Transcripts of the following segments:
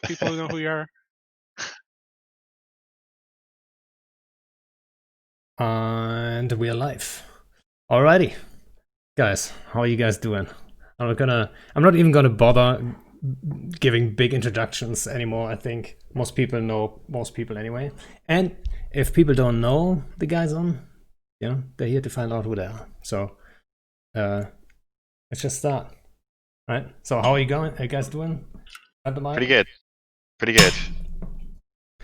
people who know who you are. And we're live. Alrighty, guys, how are you guys doing? I'm not even gonna bother giving big introductions anymore. I think most people know most people anyway. And if people don't know the guys on, they're here to find out who they are. So, let's just start. Right. So, how are you going? Are you guys doing? Phantomite? Pretty good. Pretty good.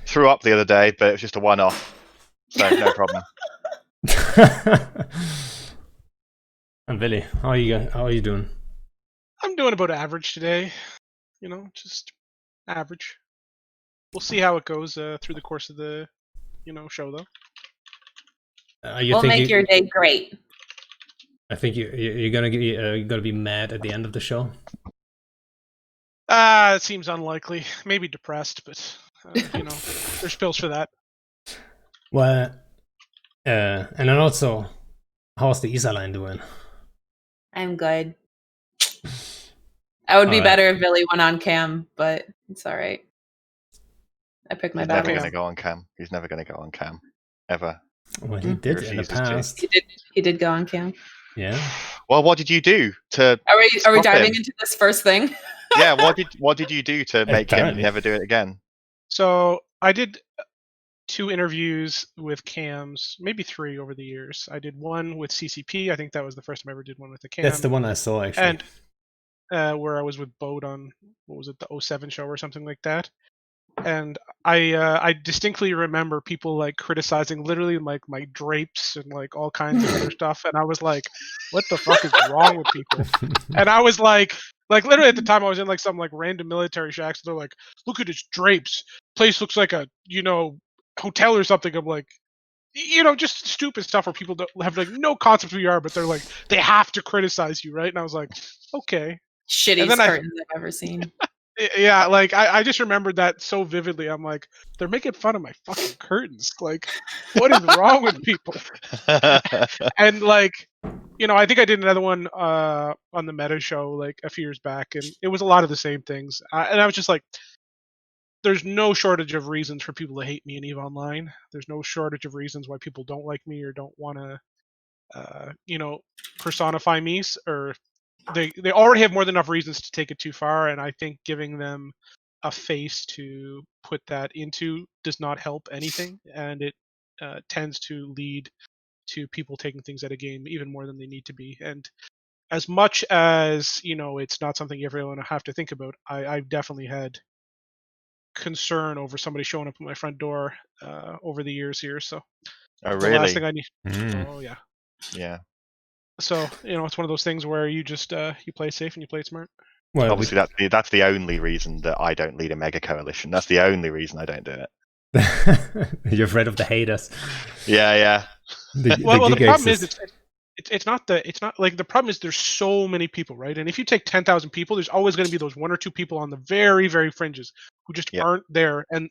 Threw up the other day, but it was just a one-off, so no problem. And Vily, how are you doing? I'm doing about average today. Just average. We'll see how it goes through the course of the, show though. We'll make your day great. I think you're gonna be mad at the end of the show. It seems unlikely. Maybe depressed, but there's pills for that. Well, and then also, how's the Isa line doing? I'm good. I would be better if Vily went on cam, but it's all right. I picked my battles. He's never going to go on cam. He's never going to go on cam, ever. Well, he did in the past. He did go on cam. Yeah. Well, what did you do to? Are we diving into this first thing? Yeah. What did you do to make him never do it again? So I did 2 interviews with cams, maybe 3 over the years. I did one with CCP. I think that was the first time I ever did one with a cam. That's the one I saw actually. And where I was with Bode on, what was it, the 07 show or something like that. And I distinctly remember people like criticizing literally like my drapes and like all kinds of other stuff, and I was like, what the fuck is wrong with people? And I was like literally at the time I was in like some like random military shack, so they're like, look at his drapes, place looks like a hotel or something. I'm like, just stupid stuff where people don't have like no concept of who you are, but they're like, they have to criticize you, right? And I was like, okay. Shittiest curtains I've ever seen. Yeah, like I just remembered that so vividly. I'm like, they're making fun of my fucking curtains. Like, what is wrong with people? And like, I think I did another one on the Meta show like a few years back, and it was a lot of the same things. And I was just like, there's no shortage of reasons for people to hate me in EVE Online. There's no shortage of reasons why people don't like me or don't want to, personify me, or they already have more than enough reasons to take it too far, and I think giving them a face to put that into does not help anything, and it tends to lead to people taking things out of game even more than they need to be. And as much as it's not something everyone have to think about, I've definitely had concern over somebody showing up at my front door over the years here. So really? The last thing I need. Oh yeah. So it's one of those things where you just you play safe and you play smart. Well, obviously that's the only reason that I don't lead a mega coalition. That's the only reason I don't do it. You're afraid of the haters. Yeah. The problem is it's not like the problem is there's so many people, right? And if you take 10,000 people, there's always going to be those 1 or 2 people on the very, very fringes who just aren't there, and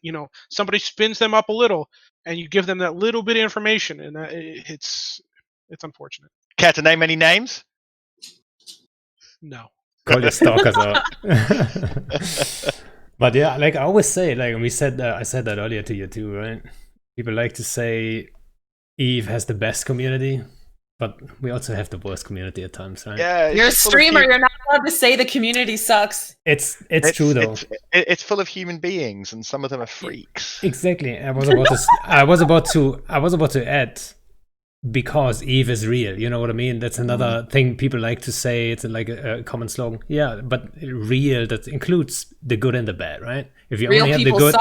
somebody spins them up a little, and you give them that little bit of information, and it's unfortunate. Care to name any names? No. Call your stalkers out. But yeah, like I always say, like I said that earlier to you too, right? People like to say EVE has the best community, but we also have the worst community at times, right? Yeah, you're a streamer. You're not allowed to say the community sucks. It's true though. It's full of human beings, and some of them are freaks. Exactly. I was about to add, because EVE is real, you know what I mean? That's another thing people like to say. It's like a common slogan. Yeah, but real, that includes the good and the bad, right? If you only have the good,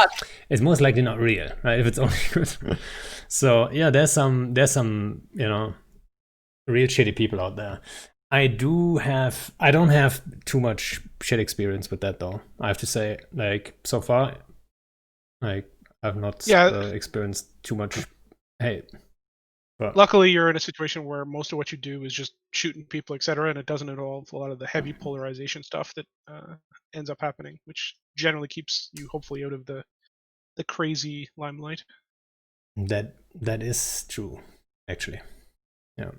it's most likely not real, right? If it's only good. So yeah, there's some real shitty people out there. I don't have too much shit experience with that though. I have to say, like so far, like I've not experienced too much hate. But luckily, you're in a situation where most of what you do is just shooting people, etc., and it doesn't involve a lot of the heavy polarization stuff that ends up happening, which generally keeps you hopefully out of the crazy limelight. That is true, actually. Yeah.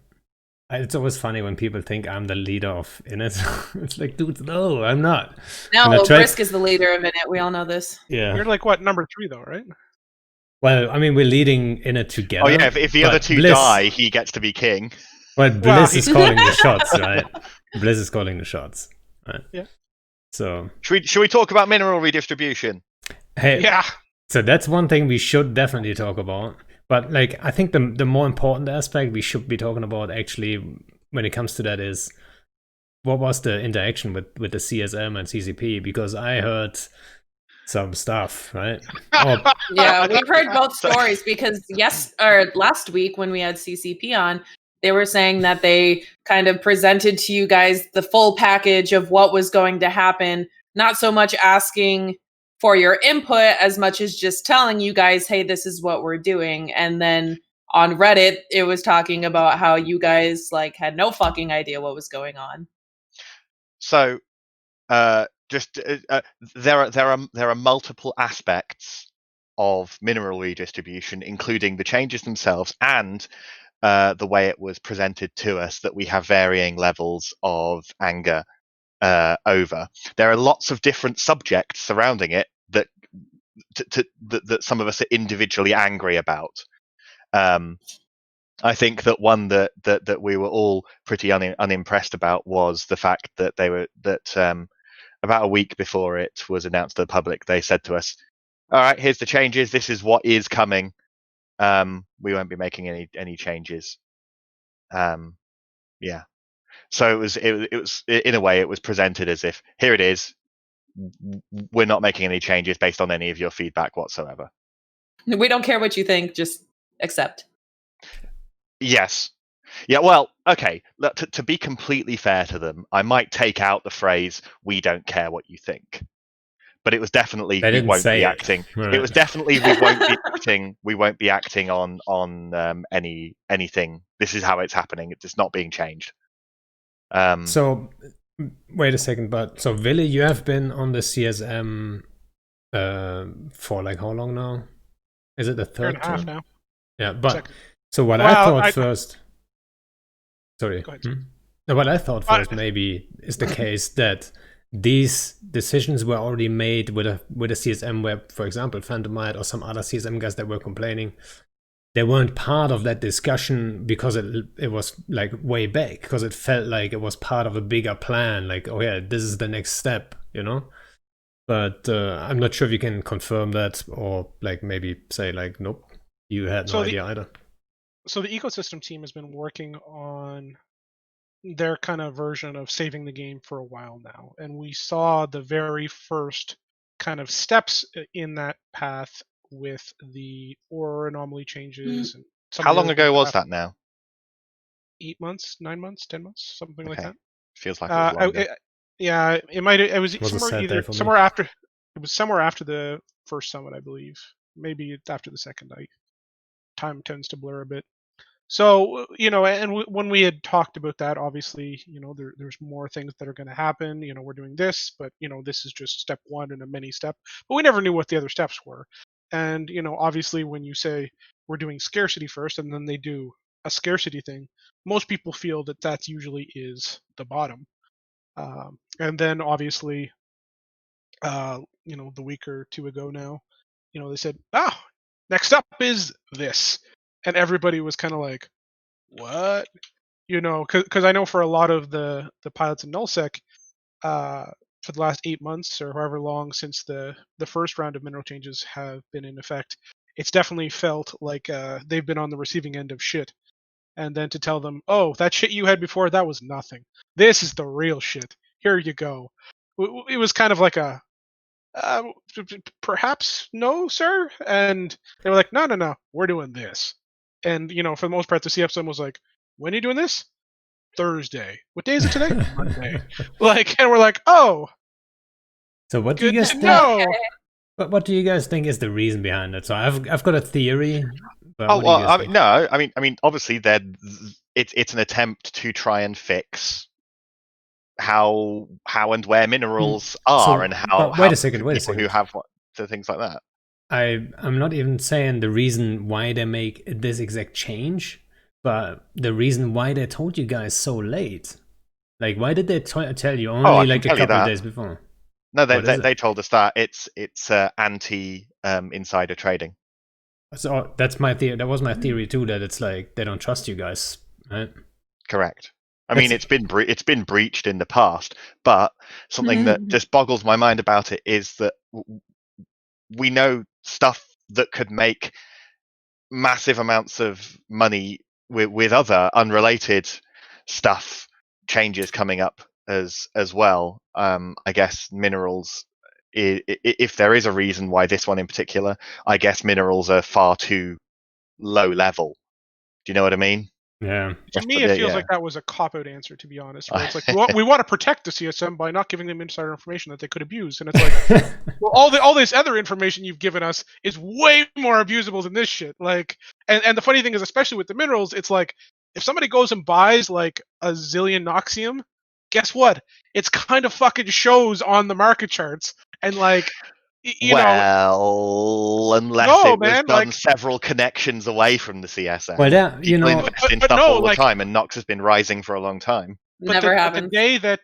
It's always funny when people think I'm the leader of Init. It's like, dude, no, I'm not. No, And I tried, Brisk is the leader of Init. We all know this. yeah. You're like what, number 3 though, right? Well, I mean, we're leading Init together. Oh yeah, if the other but two Bliss, die, he gets to be king. Well, Well, Bliss is calling the shots, right? Bliss is calling the shots, right? Yeah. So, Should we talk about mineral redistribution? hey, Yeah. so that's one thing we should definitely talk about. But like, I think the more important aspect we should be talking about actually when it comes to that is what was the interaction with the CSM and CCP? Because I heard some stuff, right? Oh, Yeah, we've heard both stories because last week when we had CCP on, they were saying that they kind of presented to you guys the full package of what was going to happen, not so much asking for your input as much as just telling you guys, hey, this is what we're doing. And then on Reddit, it was talking about how you guys like had no fucking idea what was going on. So, there are multiple aspects of mineral redistribution, including the changes themselves and the way it was presented to us, that we have varying levels of anger over. There are lots of different subjects surrounding it that that some of us are individually angry about. I think that one that we were all pretty unimpressed about was the fact that about a week before it was announced to the public, they said to us, "All right, here's the changes. This is what is coming. We won't be making any changes." Yeah. So it was in a way it was presented as if, here it is. We're not making any changes based on any of your feedback whatsoever. We don't care what you think, just accept. Yes. Yeah, well, okay. To be completely fair to them, I might take out the phrase "we don't care what you think," but it was definitely they we didn't won't say be it. acting. Right. It was definitely we won't be acting. We won't be acting on anything. This is how it's happening. It's not being changed. So, wait a second, but so Vily, you have been on the CSM for like how long now? Is it the Year and third a half term? now. Yeah, but Second. so what Well, I thought I- first. Sorry. Go ahead. No, what I thought first maybe is the case that these decisions were already made with a CSM where, for example, Phantomite or some other CSM guys that were complaining, they weren't part of that discussion because it was like way back, because it felt like it was part of a bigger plan, like, oh yeah, this is the next step, you know? But I'm not sure if you can confirm that or like maybe say like, nope, you had no idea either. So the ecosystem team has been working on their kind of version of saving the game for a while now, and we saw the very first kind of steps in that path with the Aurora anomaly changes. And how long ago was that now? 8 months, 9 months, 10 months, something like that. Feels like it was longer. Yeah, it might. It was It was a somewhere sad day for me. somewhere after. It was somewhere after the first summit, I believe. Maybe after the second. Time tends to blur a bit. So and when we had talked about that, obviously, there's more things that are going to happen. We're doing this, but this is just step one in a mini step. But we never knew what the other steps were. And obviously, when you say we're doing scarcity first, and then they do a scarcity thing, most people feel that usually is the bottom. And then obviously, the week or two ago now, they said, next up is this. And everybody was kind of like, what? Because I know for a lot of the pilots in nullsec, for the last 8 months or however long since the first round of mineral changes have been in effect, it's definitely felt like they've been on the receiving end of shit. And then to tell them, oh, that shit you had before, that was nothing. This is the real shit. Here you go. It was kind of like a, perhaps no, sir. And they were like, no, we're doing this. And for the most part, the CFSM was like, when are you doing this? Thursday. What day is it today? Monday. And we're like, oh. So what do you guys think? What do you guys think is the reason behind it? So I've got a theory. But I mean, obviously, it's an attempt to try and fix how and where minerals are, and how. Wait a second. Who have things like that. I'm not even saying the reason why they make this exact change, but the reason why they told you guys so late, like why did they tell you I only can like a tell you couple of that. days before? No, What is it? they told us that it's anti insider trading. So that's my theory. That was my theory too. That it's like they don't trust you guys, right? Correct. I mean, That's- it's been breached in the past, but something that just boggles my mind about it is that we know stuff that could make massive amounts of money with other unrelated stuff changes coming up as well. I guess minerals. If there is a reason why this one in particular, I guess minerals are far too low level. Do you know what I mean? yeah. To me, it feels like that was a cop-out answer, to be honest. Where it's like we want to protect the CSM by not giving them insider information that they could abuse, and it's like, well, all this other information you've given us is way more abusable than this shit. Like, and the funny thing is, especially with the minerals, it's like if somebody goes and buys like a zillion Noxium, guess what? It's kind of fucking shows on the market charts, and like, you know, well, unless no, it was man, done like, several connections away from the CSM. Well, yeah, you People know, invest in but stuff no, all the like, time, and Nox has been rising for a long time. Never but happens. the day that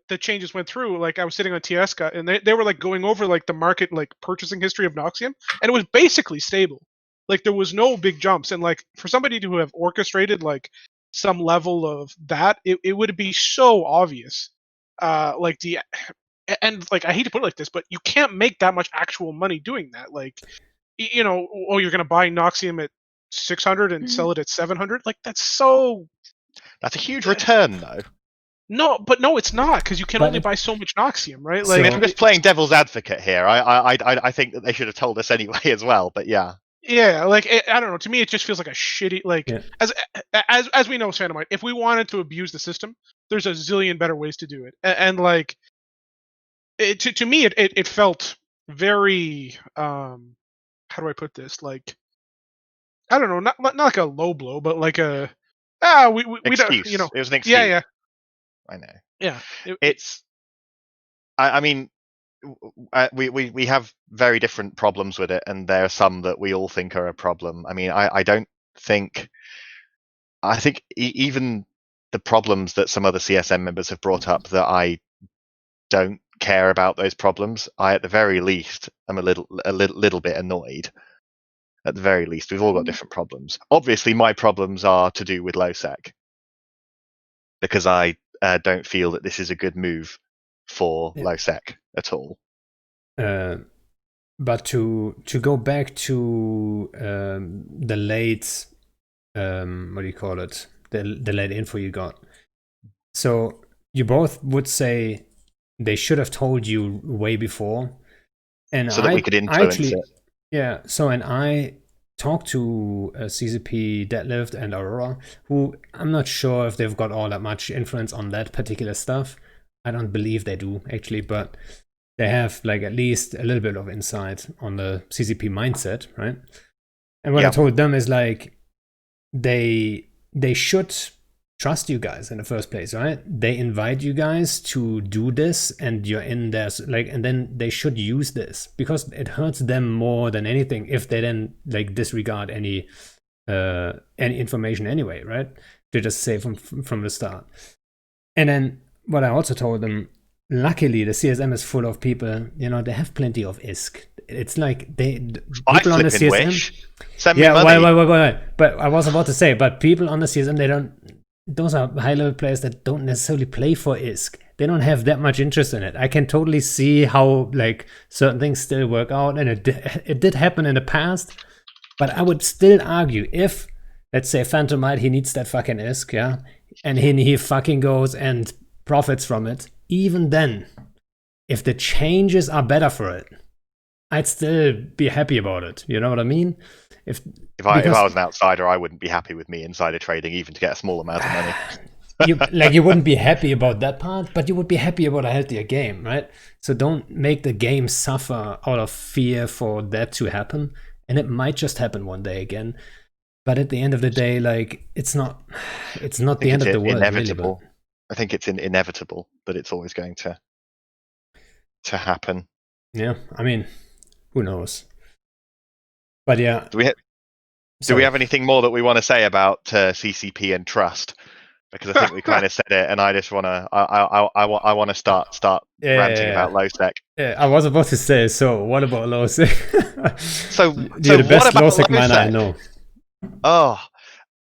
the changes went through, like I was sitting on TSCA and they were like going over like the market like purchasing history of Noxium, and it was basically stable. Like there was no big jumps, and like for somebody to have orchestrated like some level of that, it would be so obvious. Like the and like I hate to put it like this, but you can't make that much actual money doing that. Like you know, oh, you're gonna buy Noxium at 600 and sell it at 700. Like that's so. That's a huge return, though. No, but no, it's not because you can But only it- buy so much Noxium, right? So- I Like, mean, if I'm just playing devil's advocate here, I think that they should have told us anyway as well. But yeah, yeah, like I don't know. To me, it just feels like a shitty. Like Yeah. as we know, Phantomite. If we wanted to abuse the system, there's a zillion better ways to do it. And like, to me, it felt very. How do I put this? Like, I don't know, not like a low blow, but like a we don't, excuse. you know. It was an excuse. Yeah, I know. yeah. It's. I mean, we have very different problems with it, and there are some that we all think are a problem. I mean, I don't think. I think even the problems that some other CSM members have brought up that I don't care about those problems. I, at the very least, am a little bit annoyed. At the very least, we've all got different problems. Obviously, my problems are to do with low sec because I don't feel that this is a good move for low sec at all. But to go back to the late, what do you call it? The late info you got. So you both would say they should have told you way before, and so that we could influence it. Yeah. So and I talked to CCP, Deadlift, and Aurora, who I'm not sure if they've got all that much influence on that particular stuff. I don't believe they do actually, but they have like at least a little bit of insight on the CCP mindset, right? And what I told them is like they should trust you guys in the first place, right? They invite you guys to do this, and you're in there, like, and then they should use this because it hurts them more than anything if they then like disregard any information anyway, right? To just say from the start. And then what I also told them, luckily the CSM is full of people, you know, they have plenty of ISK. It's like people on the CSM wish. Send me money. Wait. But I was about to say, but people on the CSM, those are high level players that don't necessarily play for ISK. They don't have that much interest in it. I can totally see how like certain things still work out, and it did happen in the past. But I would still argue if, let's say, Phantomite, he needs that fucking ISK, yeah, and he fucking goes and profits from it. Even then, if the changes are better for it, I'd still be happy about it. You know what I mean? If I was an outsider, I wouldn't be happy with me insider trading, even to get a small amount of money. you wouldn't be happy about that part, but you would be happy about a healthier game, right? So don't make the game suffer out of fear for that to happen. And it might just happen one day again. But at the end of the day, like it's not the end of the world. Inevitable. Really, I think it's inevitable that it's always going to happen. Yeah, I mean, who knows? But yeah, Do we have anything more that we want to say about CCP and trust? Because I think we kind of said it, and I just want to. I want to start ranting about LowSec. Yeah, I was about to say. So, what about LowSec? So you're the best what about LowSec miner I know. Oh,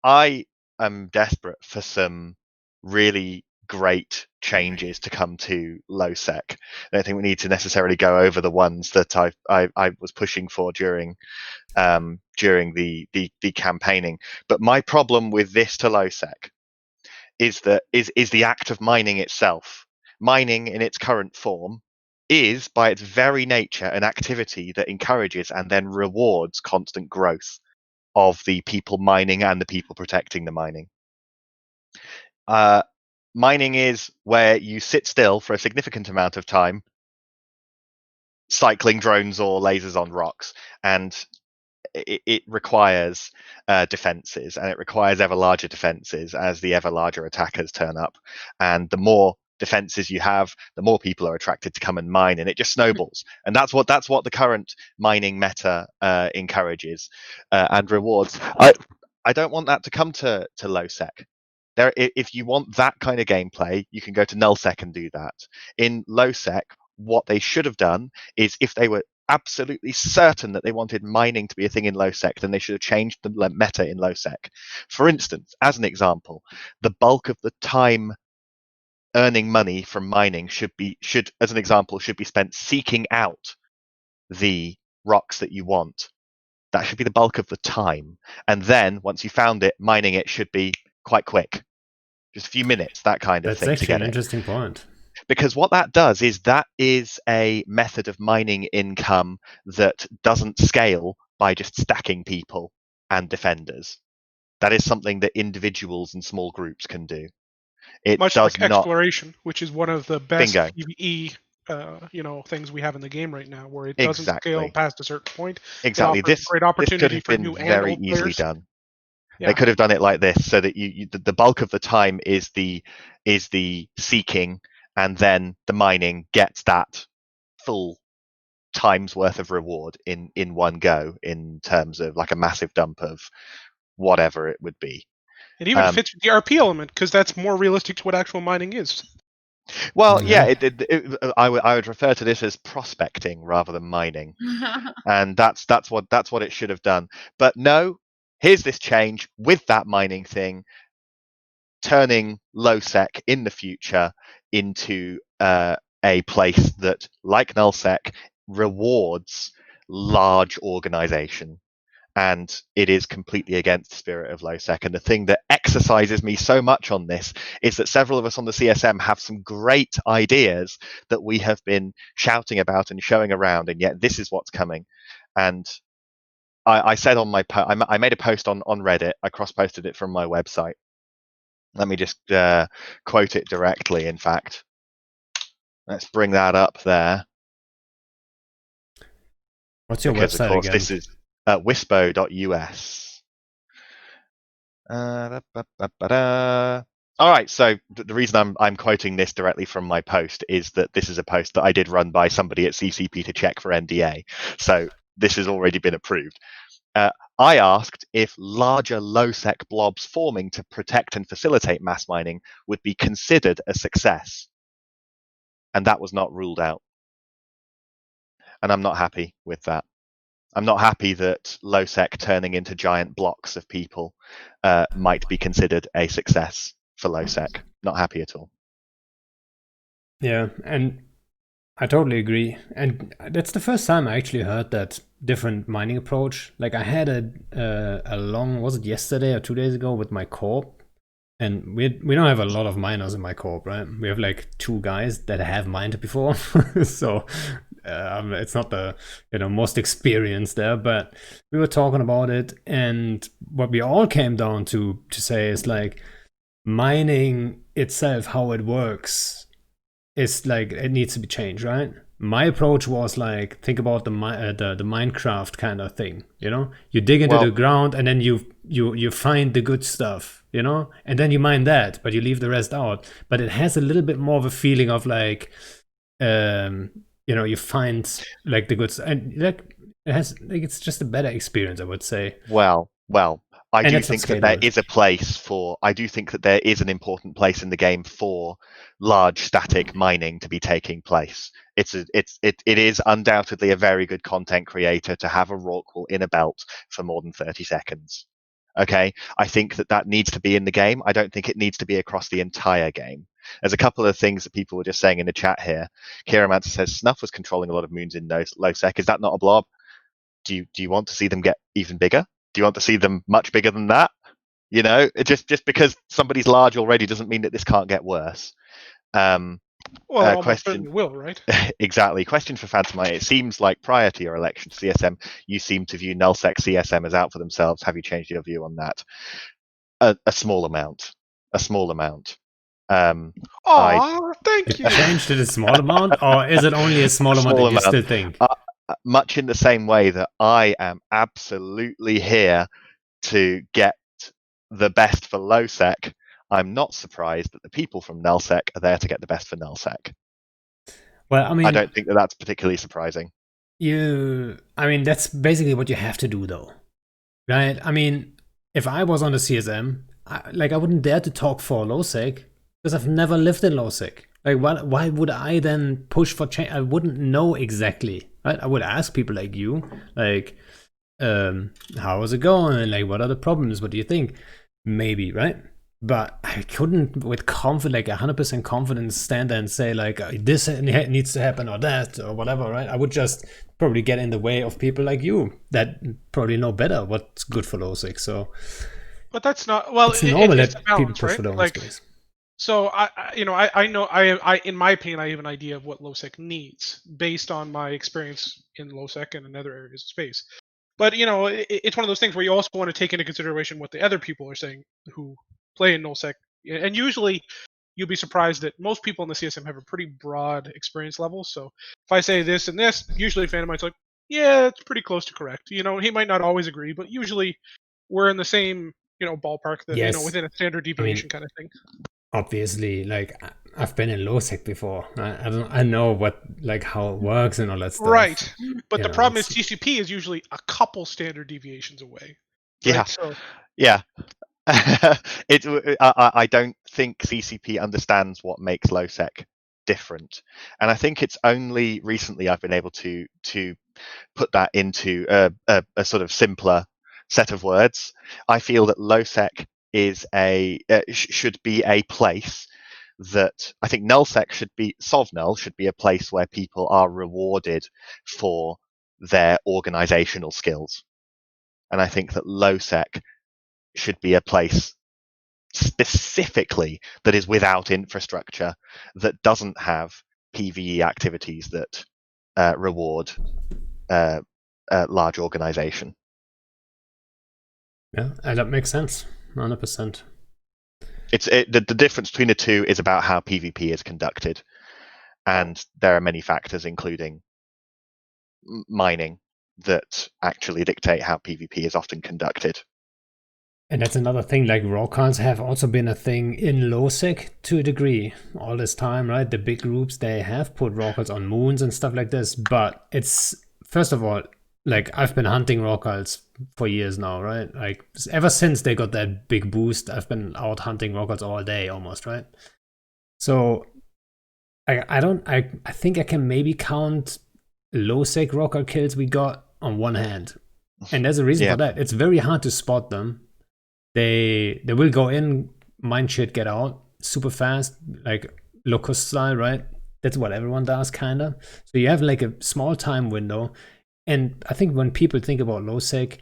I am desperate for some really great changes to come to LowSec. I don't think we need to necessarily go over the ones that I was pushing for during the campaigning. But my problem with this to LowSec is the act of mining itself. Mining in its current form is, by its very nature, an activity that encourages and then rewards constant growth of the people mining and the people protecting the mining. Mining is where you sit still for a significant amount of time, cycling drones or lasers on rocks, and it requires defenses, and it requires ever larger defenses as the ever larger attackers turn up. And the more defenses you have, the more people are attracted to come and mine, and it just snowballs. And that's what the current mining meta encourages and rewards. I don't want that to come to LowSec. If you want that kind of gameplay, you can go to NullSec and do that. In LowSec, what they should have done is, if they were absolutely certain that they wanted mining to be a thing in LowSec, then they should have changed the meta in LowSec. For instance, as an example, the bulk of the time earning money from mining should be spent seeking out the rocks that you want. That should be the bulk of the time. And then once you found it, mining it should be quite quick. Just a few minutes, that kind of thing. That's actually an interesting point. Because what that does is that is a method of mining income that doesn't scale by just stacking people and defenders. That is something that individuals and small groups can do. It much does like not exploration, which is one of the best Bingo. PvE things we have in the game right now, where it Exactly. doesn't scale past a certain point. Exactly. This great opportunity this could have for been new very and old easily players. done. Yeah. They could have done it like this, so that the bulk of the time is the seeking, and then the mining gets that full time's worth of reward in one go, in terms of like a massive dump of whatever it would be. It even fits with the RP element, because that's more realistic to what actual mining is. Well, yeah, I would refer to this as prospecting rather than mining, and that's what it should have done. But no, here's this change with that mining thing, turning LowSec in the future into a place that, like NullSec, rewards large organization. And it is completely against the spirit of LowSec. And the thing that exercises me so much on this is that several of us on the CSM have some great ideas that we have been shouting about and showing around, and yet this is what's coming. And I said on my I made a post on Reddit. I cross-posted it from my website. Let me just quote it directly, in fact. Let's bring that up there. What's your website of course, again? This is wispo.us. All right, so the reason I'm quoting this directly from my post is that this is a post that I did run by somebody at CCP to check for NDA. So this has already been approved. I asked if larger LowSec blobs forming to protect and facilitate mass mining would be considered a success. And that was not ruled out. And I'm not happy with that. I'm not happy that LowSec turning into giant blocks of people might be considered a success for LowSec. Not happy at all. Yeah, and I totally agree. And that's the first time I actually heard that different mining approach. Like, I had a long, was it yesterday or 2 days ago, with my corp. And we don't have a lot of miners in my corp, right? We have like 2 guys that have mined before. So it's not the most experienced there, but we were talking about it, and what we all came down to say is, like, mining itself, how it works, is like, it needs to be changed, right? My approach was like, think about the Minecraft kind of thing, you dig into the ground, and then you find the good stuff, and then you mine that, but you leave the rest out. But it has a little bit more of a feeling of like, you find like the good stuff, and like, it has, like, it's just a better experience, I would say. Well, Well, I And do it's not think that there scalable. is a place for. I do think that there is an important place in the game for large static mining to be taking place. It is undoubtedly a very good content creator to have a Rorqual in a belt for more than 30 seconds. Okay, I think that that needs to be in the game. I don't think it needs to be across the entire game. There's a couple of things that people were just saying in the chat here. Kiramancer says Snuff was controlling a lot of moons in low sec. Is that not a blob? Do you want to see them get even bigger? Do you want to see them much bigger than that? You know, just because somebody's large already doesn't mean that this can't get worse. Well, it almost Question certainly will, right? exactly. Question for Phantomite. It seems like prior to your election to CSM, you seem to view nullsec CSM as out for themselves. Have you changed your view on that? A small amount. A small amount. Aw, thank you. Changed it a small amount, or is it only a small amount that you still think? Much in the same way that I am absolutely here to get the best for low sec, I'm not surprised that the people from nullsec are there to get the best for nullsec. Well, I mean, I don't think that that's particularly surprising. I mean, that's basically what you have to do, though, right? I mean, if I was on the CSM, I wouldn't dare to talk for low sec because I've never lived in low sec. Like, why would I then push for change? I wouldn't know exactly, right? I would ask people like you, like, how is it going? Like, what are the problems? What do you think? Maybe, right? But I couldn't, with confidence, like 100% confidence, stand there and say like this needs to happen or that or whatever, right? I would just probably get in the way of people like you that probably know better what's good for low six. So, but that's not well. It's normal It's that a balance, people push right? for their own Like, space. so I know I in my opinion I have an idea of what LoSec needs based on my experience in LoSec and in other areas of space. But it's one of those things where you also want to take into consideration what the other people are saying who play in NullSec. And usually you'll be surprised that most people in the CSM have a pretty broad experience level. So if I say this and this, usually Phantomite's like, yeah, it's pretty close to correct. He might not always agree, but usually we're in the same ballpark that Yes. within a standard deviation kind of thing. Obviously, like I've been in LoSec before. I know how it works and all that stuff. Right, but the problem is it's- TCP is usually a couple standard deviations away. Yeah. Right? So Yeah. I don't think CCP understands what makes LoSec different, and I think it's only recently I've been able to put that into a sort of simpler set of words. I feel that LoSec is should be a place that I think nullsec should be sovnull should be a place where people are rewarded for their organizational skills, and I think that lowsec should be a place specifically that is without infrastructure, that doesn't have PVE activities that reward large organization. Yeah, and that makes sense, 100%. The difference between the two is about how PvP is conducted, and there are many factors, including mining, that actually dictate how PvP is often conducted. And that's another thing, like Rorquals have also been a thing in LoSec to a degree all this time, right? The big groups, they have put Rorquals on moons and stuff like this, but it's, first of all, like I've been hunting Rorquals for years now, right? Like ever since they got that big boost, I've been out hunting Rorquals all day almost, right? So I think I can maybe count LoSec Rorqual kills we got on one hand. And there's a reason for that. It's very hard to spot them. They will go in, mine shit, get out super fast, like locust style, right? That's what everyone does, kinda. So you have like a small time window. And I think when people think about lowsec,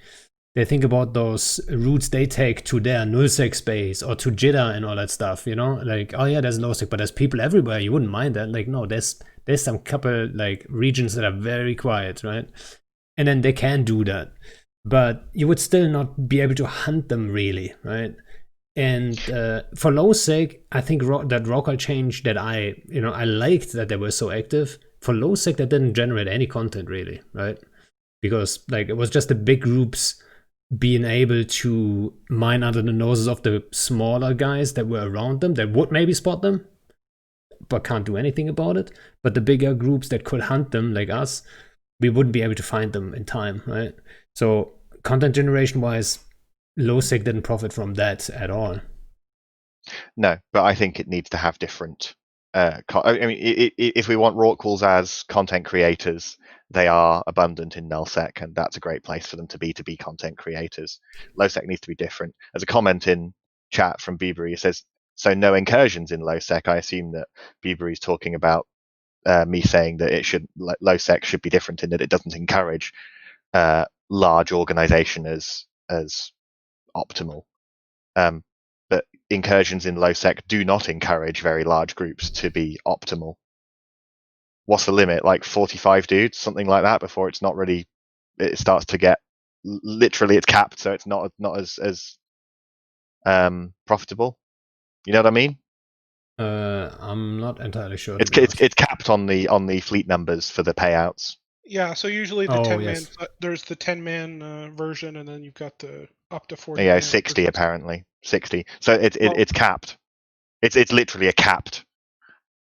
they think about those routes they take to their nullsec space or to jitter and all that stuff, Like, oh yeah, there's lowsec, but there's people everywhere. You wouldn't mind that. Like, no, there's some couple like regions that are very quiet, right? And then they can do that. But you would still not be able to hunt them really, right? And for lowsec, I think that Rorqual change that I liked that they were so active. For lowsec, that didn't generate any content really, right? Because like it was just the big groups being able to mine under the noses of the smaller guys that were around them that would maybe spot them, but can't do anything about it. But the bigger groups that could hunt them, like us, we wouldn't be able to find them in time, right? So content generation wise, low-sec didn't profit from that at all. No, but I think it needs to have different. I mean, if we want Rorquals as content creators, they are abundant in nullsec, and that's a great place for them to be content creators. Lowsec needs to be different. As a comment in chat from Biebery, it says, "So no incursions in lowsec." I assume that Biebery is talking about me saying that it should lowsec should be different in that it doesn't encourage large organization as optimal. But incursions in lowsec do not encourage very large groups to be optimal. What's the limit? Like 45 dudes, something like that, before it's not really. It starts to get literally it's capped, so it's not as profitable. You know what I mean? I'm not entirely sure. It's capped on the fleet numbers for the payouts. Yeah, so usually the 10 man, yes. there's the 10-man version, and then you've got the up to 40. Yeah, 60 apparently, 60. So it's capped. It's literally a capped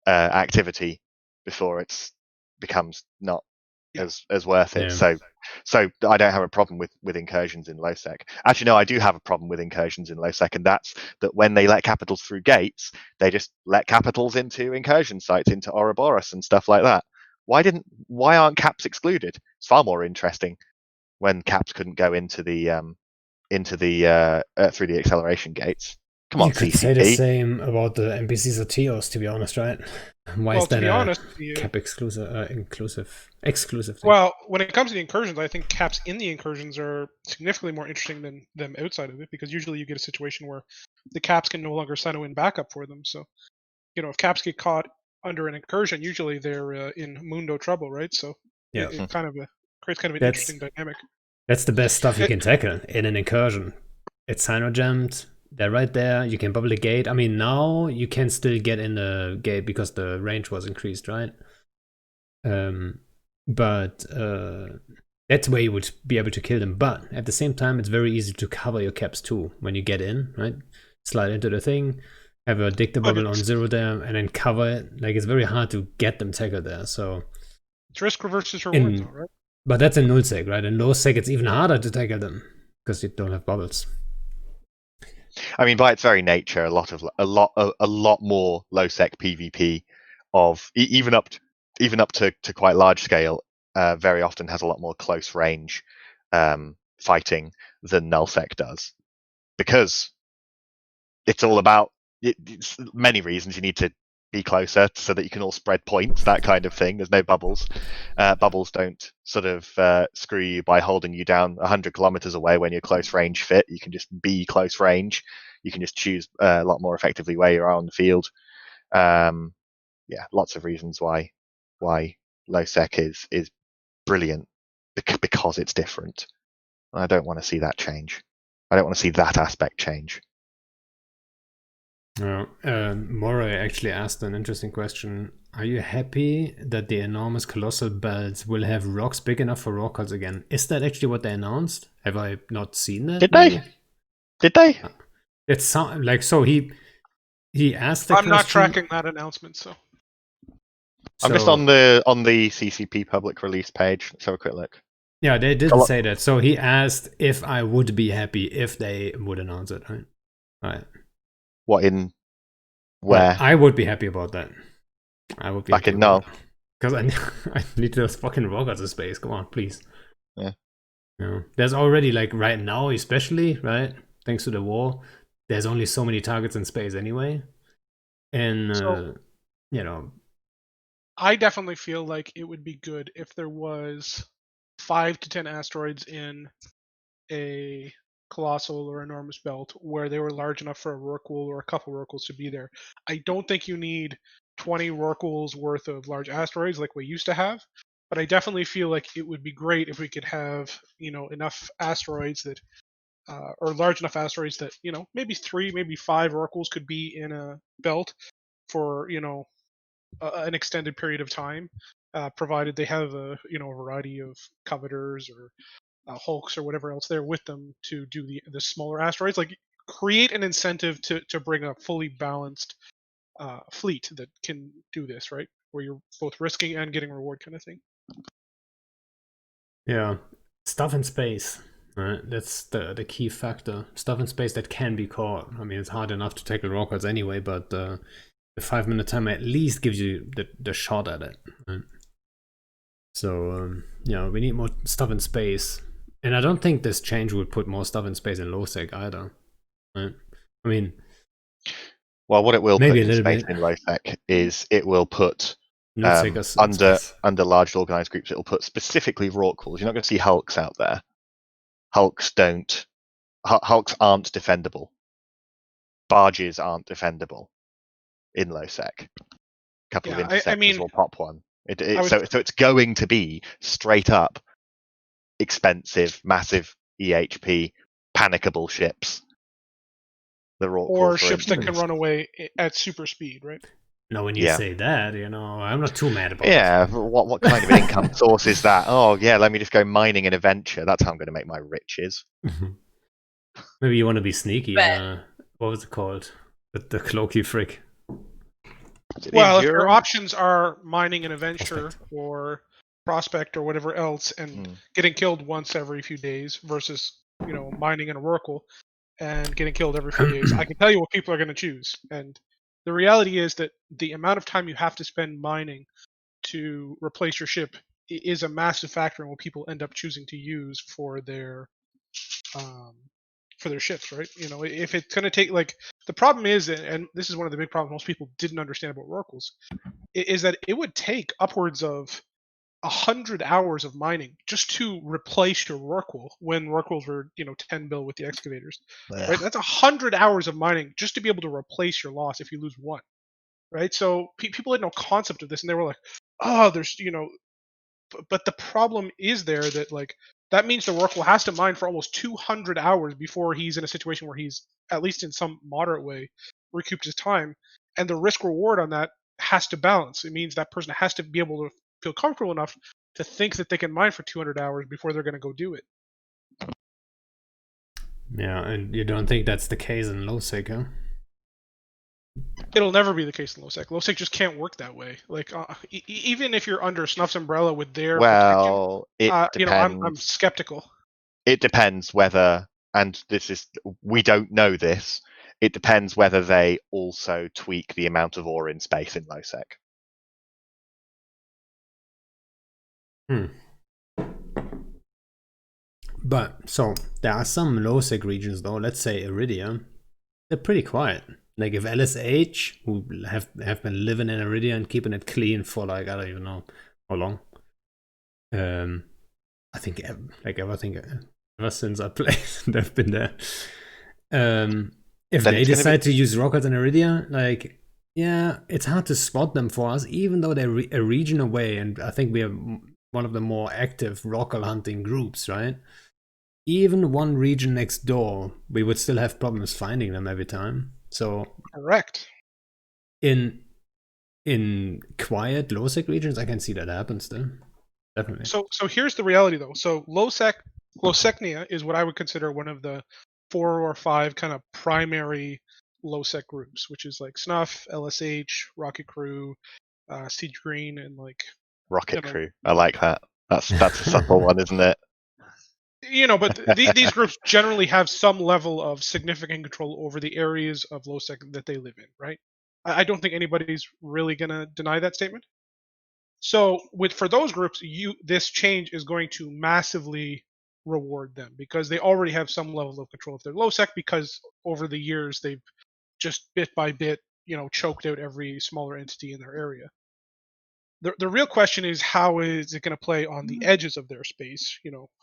activity before it becomes not as worth it. Yeah. So I don't have a problem with incursions in lowsec. Actually, no, I do have a problem with incursions in lowsec, and that's that when they let capitals through gates, they just let capitals into incursion sites, into Ouroboros and stuff like that. Why aren't caps excluded? It's far more interesting when caps couldn't go into the through the acceleration gates. Come on, you could CCP. say the same about the NPCs or TOs, to be honest, right? Why is that to be honest, cap exclusive thing? Well, when it comes to the incursions, I think caps in the incursions are significantly more interesting than them outside of it, because usually you get a situation where the caps can no longer send in backup for them. So, if caps get caught under an incursion, usually they're in mundo trouble, right? So it kind of creates kind of an interesting dynamic. That's the best stuff you can tackle in an incursion. It's cyno-jammed. They're right there. You can bubble the gate. I mean, now you can still get in the gate because the range was increased, right? But that's where you would be able to kill them. But at the same time, it's very easy to cover your caps too when you get in, right? Slide into the thing, have a dicta bubble on 0 there, and then cover it. Like, it's very hard to get them tackled there. So it's risk versus reward, though, right? But that's in null-sec, right? In low-sec, it's even harder to tackle them because you don't have bubbles. I mean, by its very nature, a lot more low-sec PvP of even up to quite large scale very often has a lot more close range fighting than null-sec does, because it's all about it's many reasons. You need to be closer so that you can all spread points, that kind of thing. There's no bubbles. Bubbles don't sort of screw you by holding you down 100 kilometers away when you're close range fit. You can just be close range. You can just choose a lot more effectively where you are on the field. Yeah, lots of reasons why low sec is brilliant, because it's different. I don't want to see that change. I don't want to see that aspect change. Moray actually asked an interesting question. Are you happy that the enormous colossal belts will have rocks big enough for Rorquals again? Is that actually what they announced? Have I not seen that? Did they? It sounds like so. He asked the question. I'm not tracking that announcement, so. I'm just on the CCP public release page. Let's have a quick look. Yeah, they didn't say that. So he asked if I would be happy if they would announce it, right? Right. What in where? Well, I would be happy about that. I would be back in null. Because I need those fucking rockets in space. Come on, please. Yeah. There's already, like, right now, especially, right? Thanks to the war, there's only so many targets in space anyway. And I definitely feel like it would be good if there was 5 to 10 asteroids in a colossal or enormous belt where they were large enough for a Rorqual or a couple Rorquals to be there. I don't think you need 20 Rorquals worth of large asteroids like we used to have, but I definitely feel like it would be great if we could have, enough asteroids that or large enough asteroids that, maybe 3, maybe 5 Rorquals could be in a belt for, an extended period of time, provided they have a variety of covetors or hulks or whatever else there with them to do the smaller asteroids. Like, create an incentive to bring a fully balanced fleet that can do this, right? Where you're both risking and getting reward, kind of thing. Yeah, stuff in space. Right? That's the key factor. Stuff in space that can be caught. I mean, it's hard enough to tackle rock cards anyway, but the 5-minute timer at least gives you the shot at it. Right? So, we need more stuff in space. And I don't think this change would put more stuff in space in low sec either. Right? I mean, well, what it will maybe put a in little space bit. in low sec is it will put Loot seekers in space. under large organized groups. It will put specifically Rorquals. You're not going to see Hulks out there. Hulks aren't defendable. Barges aren't defendable in low sec. A couple of interceptors will pop one. So it's going to be straight up expensive, massive EHP, panicable ships. Or ships that can run away at super speed, right? No, when you say that, I'm not too mad about it. Yeah, what kind of an income source is that? Oh, yeah, let me just go mining an adventure. That's how I'm going to make my riches. Maybe you want to be sneaky. What was it called? The cloaky frick. Well, if your options are mining an adventure or prospect or whatever else and getting killed once every few days versus, mining an oracle and getting killed every few days, I can tell you what people are going to choose. And the reality is that the amount of time you have to spend mining to replace your ship is a massive factor in what people end up choosing to use for their ships, right? If it's going to take, the problem is, and this is one of the big problems most people didn't understand about Rorquals, is that it would take upwards of 100 hours of mining just to replace your Rorqual when Rorquals were 10 bill with the excavators. Right? That's 100 hours of mining just to be able to replace your loss if you lose one. Right? So people had no concept of this, and they were like, oh, there's but the problem is there that that means the Rorqual has to mine for almost 200 hours before he's in a situation where he's, at least in some moderate way, recouped his time, and the risk reward on that has to balance. It means that person has to be able to feel comfortable enough to think that they can mine for 200 hours before they're going to go do it. Yeah, and you don't think that's the case in low sec, huh? It'll never be the case in low sec. Low sec just can't work that way. Even if you're under Snuff's umbrella with their protection, it depends. I'm skeptical. It depends whether, and we don't know this. It depends whether they also tweak the amount of ore in space in low sec. But so there are some low sec regions though. Let's say Iridia, they're pretty quiet. Like if LSH, who have been living in Iridia and keeping it clean for I don't even know how long. I think ever since I played, they've been there. If they decide to use rockets in Iridia, it's hard to spot them for us, even though they're a region away, and I think we are one of the more active rockal hunting groups, right? Even one region next door, we would still have problems finding them every time. So correct. In quiet low sec regions, I can see that happen still. Definitely. So here's the reality though. So low secnia is what I would consider one of the 4 or 5 kind of primary low sec groups, which is like Snuff, LSH, Rocket Crew, Siege Green, and Rocket Crew. I like that. That's a subtle one, isn't it? But these groups generally have some level of significant control over the areas of low sec that they live in, right? I don't think anybody's really gonna deny that statement. So for those groups, this change is going to massively reward them because they already have some level of control if they're low sec, because over the years they've just bit by bit, choked out every smaller entity in their area. The real question is, how is it going to play on the edges of their space?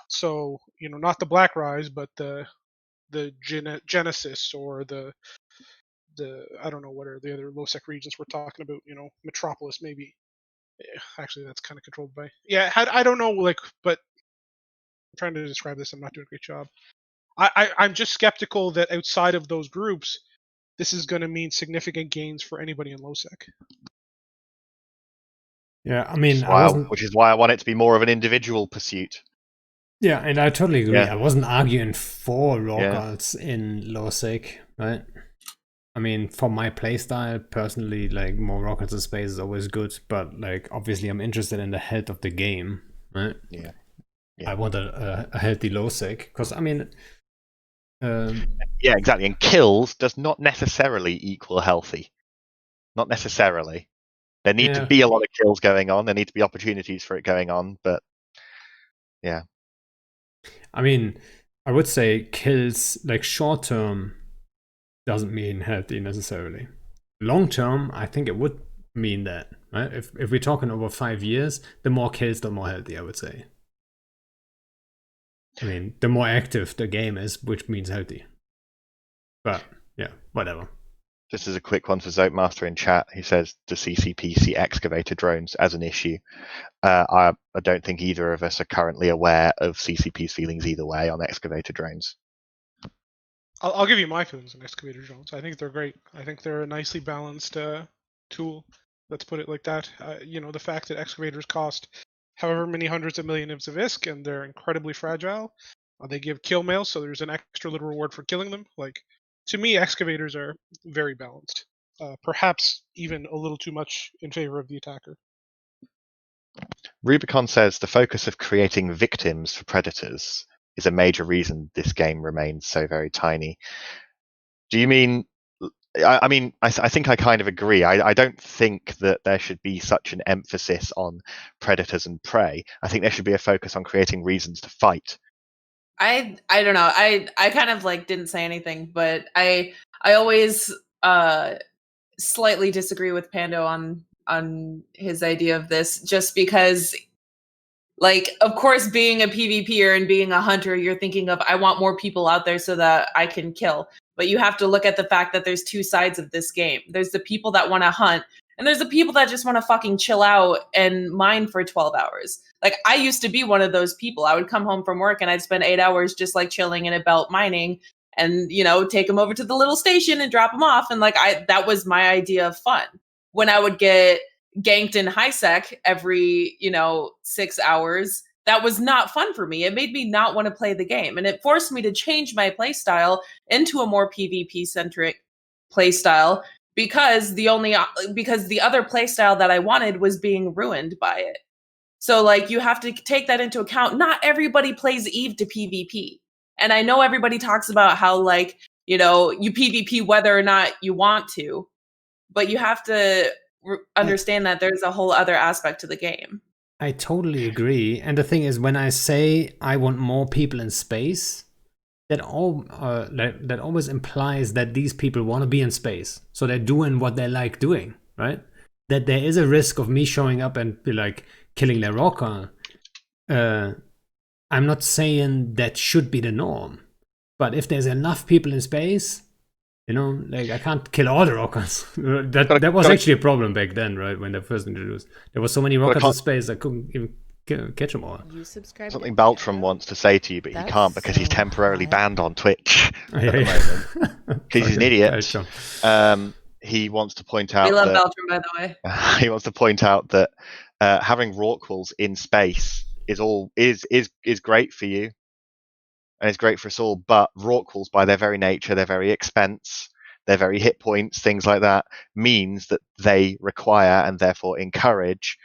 So not the Black Rise, but the Genesis or the I don't know what are the other low sec regions we're talking about. Metropolis maybe. Actually, that's kind of controlled by. Yeah, I don't know. But I'm trying to describe this. I'm not doing a great job. I'm just skeptical that outside of those groups, this is going to mean significant gains for anybody in low sec. Yeah, I mean, which is why I want it to be more of an individual pursuit. Yeah, and I totally agree. Yeah. I wasn't arguing for rockouts in low sec, right? I mean, for my playstyle, personally, more rockets in space is always good, but obviously I'm interested in the health of the game, right? Yeah. I want a healthy low sec, because I mean, yeah, exactly. And kills does not necessarily equal healthy. Not necessarily. There need to be a lot of kills going on. There need to be opportunities for it going on. But yeah, I mean, I would say kills like short term doesn't mean healthy necessarily. Long term, I think it would mean that. Right? If we're talking over 5 years, the more kills, the more healthy, I would say. I mean, the more active the game is, which means healthy. But yeah, whatever. Just as a quick one for Zopemaster in chat, he says, does CCP see excavator drones as an issue? I don't think either of us are currently aware of CCP's feelings either way on excavator drones. I'll give you my feelings on excavator drones. I think they're great. I think they're a nicely balanced tool. Let's put it like that. The fact that excavators cost however many hundreds of millions of ISK and they're incredibly fragile. They give kill mail, so there's an extra little reward for killing them. Like, to me, excavators are very balanced. Perhaps even a little too much in favor of the attacker. Rubicon says the focus of creating victims for predators is a major reason this game remains so very tiny. Do you mean? I think I kind of agree. I don't think that there should be such an emphasis on predators and prey. I think there should be a focus on creating reasons to fight. I don't know. I kind of like didn't say anything, but I always slightly disagree with Pando on his idea of this, just because, like, of course, being a PvPer and being a hunter, you're thinking of, I want more people out there so that I can kill. But you have to look at the fact that there's two sides of this game. There's the people that want to hunt, and there's the people that just want to fucking chill out and mine for 12 hours. Like, I used to be one of those people. I would come home from work and I'd spend 8 hours just like chilling in a belt mining and, take them over to the little station and drop them off. And that was my idea of fun. When I would get ganked in high sec every 6 hours, that was not fun for me. It made me not want to play the game, and it forced me to change my play style into a more PvP centric play style, because the other play style that I wanted was being ruined by it. So like, you have to take that into account. Not everybody plays Eve to PvP, and I know everybody talks about how, like, you PvP whether or not you want to, but you have to understand that there's a whole other aspect to the game. I totally agree. And the thing is, when I say I want more people in space, that always implies that these people want to be in space. So they're doing what they like doing, right? That there is a risk of me showing up and be like killing their rocker. I'm not saying that should be the norm. But if there's enough people in space, like, I can't kill all the rockets. that was actually a problem back then, right? When they first introduced, there were so many rockets in space I couldn't even catch them all. Something Baltram wants to say to you, but he can't because he's temporarily banned on Twitch at the moment. Because he's an idiot. He wants to point out. We love Baltram, by the way. He wants to point out that having Rorquals in space is great for you. And it's great for us all, but Rorquals, by their very nature, their very expense, their very hit points, things like that, means that they require and therefore encourage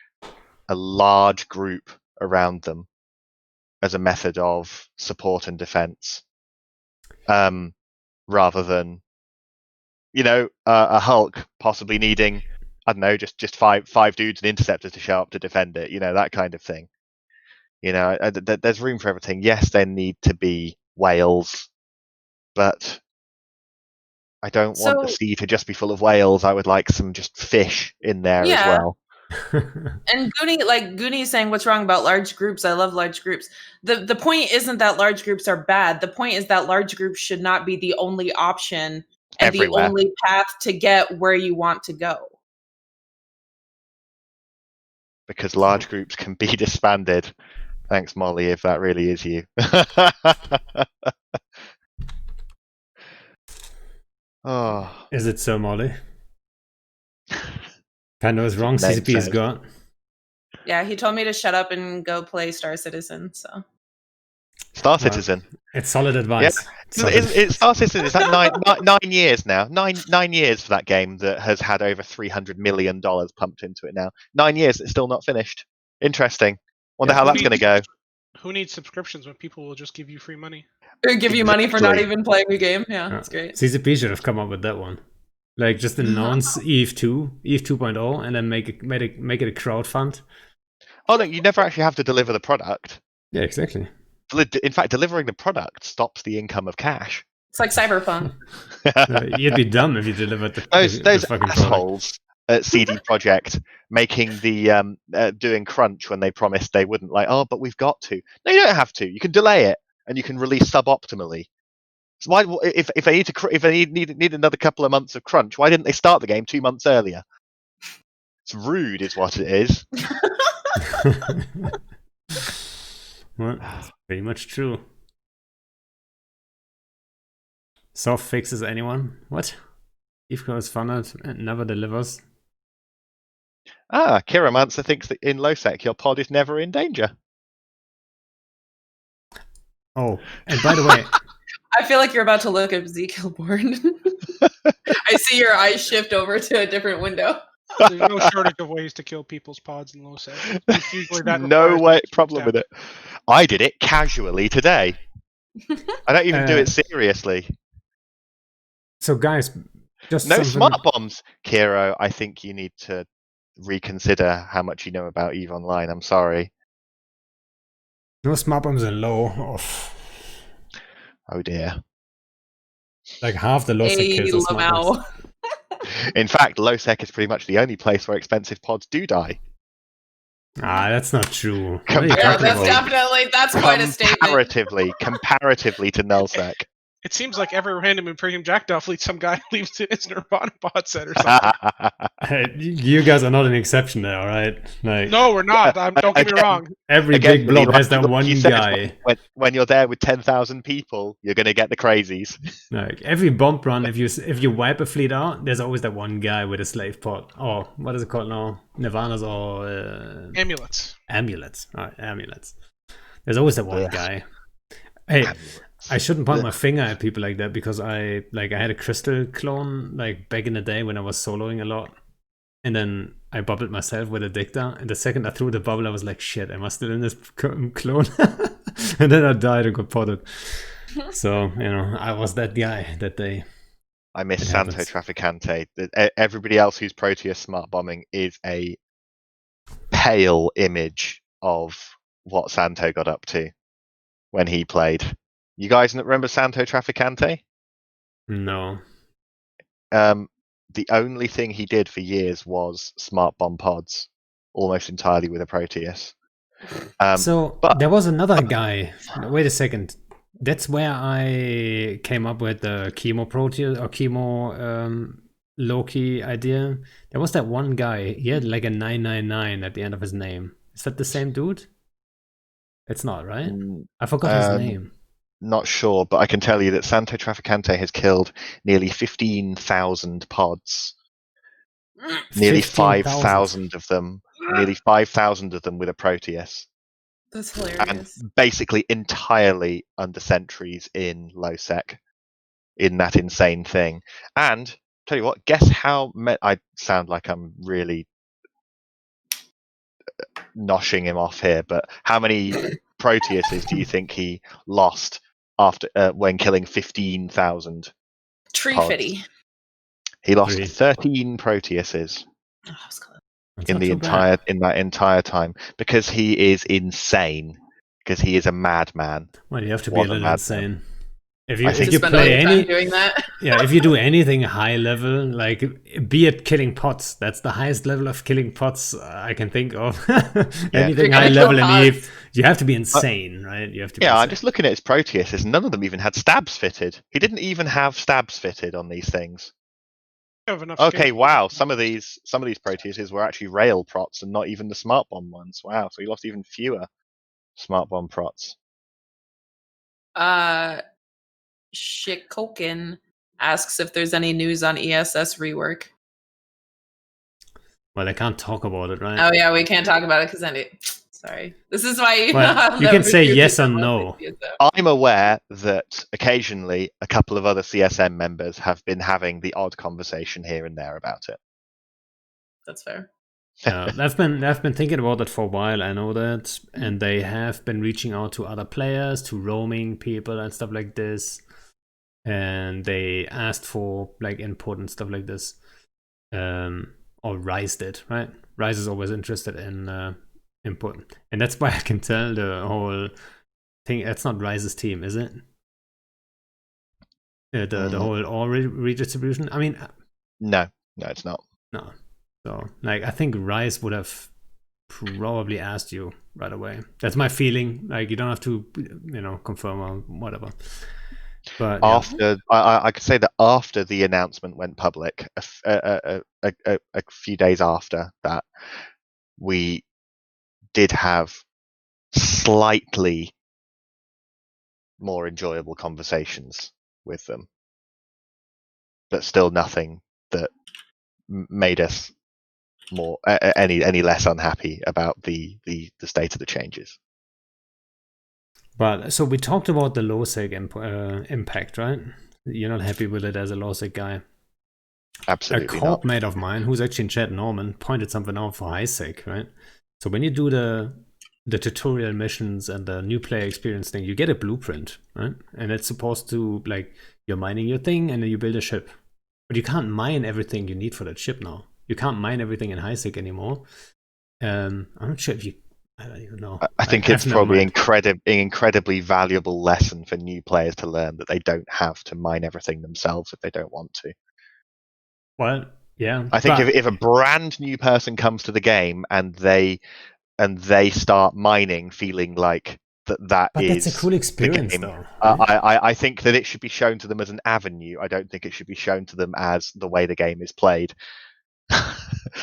a large group around them as a method of support and defense, rather than a Hulk possibly needing, I don't know, just five dudes and interceptors to show up to defend it, that kind of thing. There's room for everything. Yes, there need to be whales, but I don't want the sea to just be full of whales. I would like some just fish in there as well. And Goonie is saying, what's wrong about large groups? I love large groups. The point isn't that large groups are bad. The point is that large groups should not be the only option and everywhere. The only path to get where you want to go. Because large groups can be disbanded. Thanks, Molly, if that really is you. Oh. Is it so, Molly? Pando is wrong, CCP is gone. Yeah, he told me to shut up and go play Star Citizen, so. Star Citizen? It's solid advice. Yeah. It's Star Citizen is that 9 years now. 9 years for that game that has had over $300 million pumped into it now. 9 years, it's still not finished. Interesting. Wonder how that's going to go. Who needs subscriptions when people will just give you free money? Or give you money for not Exactly. even playing the game. Yeah, that's great. CCP should have come up with that one. Like, just announce Eve 2.0, and then make it a crowd fund. Oh no, you never actually have to deliver the product. Yeah, exactly. In fact, delivering the product stops the income of cash. It's like Cyberpunk. You'd be dumb if you delivered the Those fucking product. assholes at CD Projekt making the doing crunch when they promised they wouldn't. Like, oh, but we've got to. No, you don't have to. You can delay it, and you can release suboptimally. So why, if they need another couple of months of crunch, why didn't they start the game 2 months earlier? It's rude, is what it is. Well, that's pretty much true. Soft fixes anyone? What? Eve goes funneled and never delivers. Kiramancer thinks that in low-sec your pod is never in danger. Oh, and by the way, I feel like you're about to look at Ezekiel Born. I see your eyes shift over to a different window. There's no shortage of ways to kill people's pods in low sec. It's usually that No requires way them to problem step. with it. I did it casually today. I don't even do it seriously. so guys, just No something... smart bombs, Kiro. I think you need to reconsider how much you know about EVE Online. I'm sorry. No smart bombs in low. Oh dear. Like half the low sec Hey, kills are smart bombs. Lamau. In fact, low sec is pretty much the only place where expensive pods do die. Ah, that's not true. What are you Yeah, Yeah, talking that's about? definitely quite a statement. Comparatively to null sec. It seems like every random Imperium Jackdaw fleet, some guy leaves his Nirvana pod set or something. Hey, you guys are not an exception there, all right? Like, No, we're not. Don't get me Again, wrong. every Again, big blob like- has that like one you said, guy. When you're there with 10,000 people, you're going to get the crazies. Like every bomb run, if you wipe a fleet out, there's always that one guy with a slave pod. Or what is it called now? Nirvanas or Amulets. amulets. All right, amulets. There's always that one Ugh. guy. Hey, I shouldn't point my finger at people like that because I had a crystal clone like back in the day when I was soloing a lot, and then I bubbled myself with a dicta. And the second I threw the bubble, I was like, "Shit, am I still in this clone?" And then I died and got potted. So I was that guy that day. I miss It Santo happens. Traficante. Everybody else who's Proteus smart bombing is a pale image of what Santo got up to when he played. You guys remember Santo Traficante? No. The only thing he did for years was smart bomb pods, almost entirely with a Proteus. So but- there was another guy. Wait a second. That's where I came up with the chemo Proteus or chemo Loki idea. There was that one guy. He had like a 999 at the end of his name. Is that the same dude? It's not, right? I forgot his name. Not sure, but I can tell you that Santo Traficante has killed nearly 15,000 pods. Nearly 5,000 of them. Nearly 5,000 of them with a Proteus. That's hilarious. And basically entirely under sentries in low sec. In that insane thing. And tell you what, guess how I sound like I'm really noshing him off here, but how many Proteuses do you think he lost after when killing 15,000? Tree pods? fitty. He lost Three. 13 Proteuses Oh, that was close. That's in not the too bad. that entire time because he is insane. Because he is a madman. Well, you have to be Was a a little madman. insane. If I you think if you Spend all play your time any doing that. yeah, if you do anything high level, like be it killing pots, that's the highest level of killing pots I can think of. Anything You're high gonna kill level in pods. Eve, you have to be insane, right? You have to. Be Yeah, I'm insane. just looking at his Proteuses. None of them even had stabs fitted. He didn't even have stabs fitted on these things. You have enough Okay, skill. wow. Some of these Proteuses were actually rail prots and not even the smart bomb ones. Wow, so he lost even fewer smart bomb prots. Shikokin asks if there's any news on ESS rework. Well, I can't talk about it, right? Oh yeah, we can't talk about it because sorry. This is why Well, I'll you can never say do yes this or unless no. it's ESO. I'm aware that occasionally a couple of other CSM members have been having the odd conversation here and there about it. That's fair. I've been thinking about that for a while. I know that, and they have been reaching out to other players, to roaming people and stuff like this. And they asked for like input and stuff like this. Or Rise did, right? Rise is always interested in input, and that's why I can tell the whole thing. That's not Rise's team, is it? The whole all redistribution. I mean, No, it's not. no. So like, I think Rise would have probably asked you right away. That's my feeling. Like, you don't have to, confirm or whatever. But yeah. After I could say that after the announcement went public, a few days after that, we did have slightly more enjoyable conversations with them, but still nothing that made us more any less unhappy about the state of the changes. But so we talked about the low seg impact, right? You're not happy with it as a low seg guy. Absolutely a not. co-mate of mine who's actually in chat, Norman, pointed something out for high seg, right? So when you do the tutorial missions and the new player experience thing, you get a blueprint, right? And it's supposed to, like, you're mining your thing and then you build a ship. But you can't mine everything you need for that ship now. You can't mine everything in high seg anymore. I'm not sure if you. I don't even know. I think it's probably an incredibly valuable lesson for new players to learn, that they don't have to mine everything themselves if they don't want to. Well, yeah. I think if a brand new person comes to the game and they start mining, feeling like that but is that's a cool experience, the game, though. Right? I think that it should be shown to them as an avenue. I don't think it should be shown to them as the way the game is played.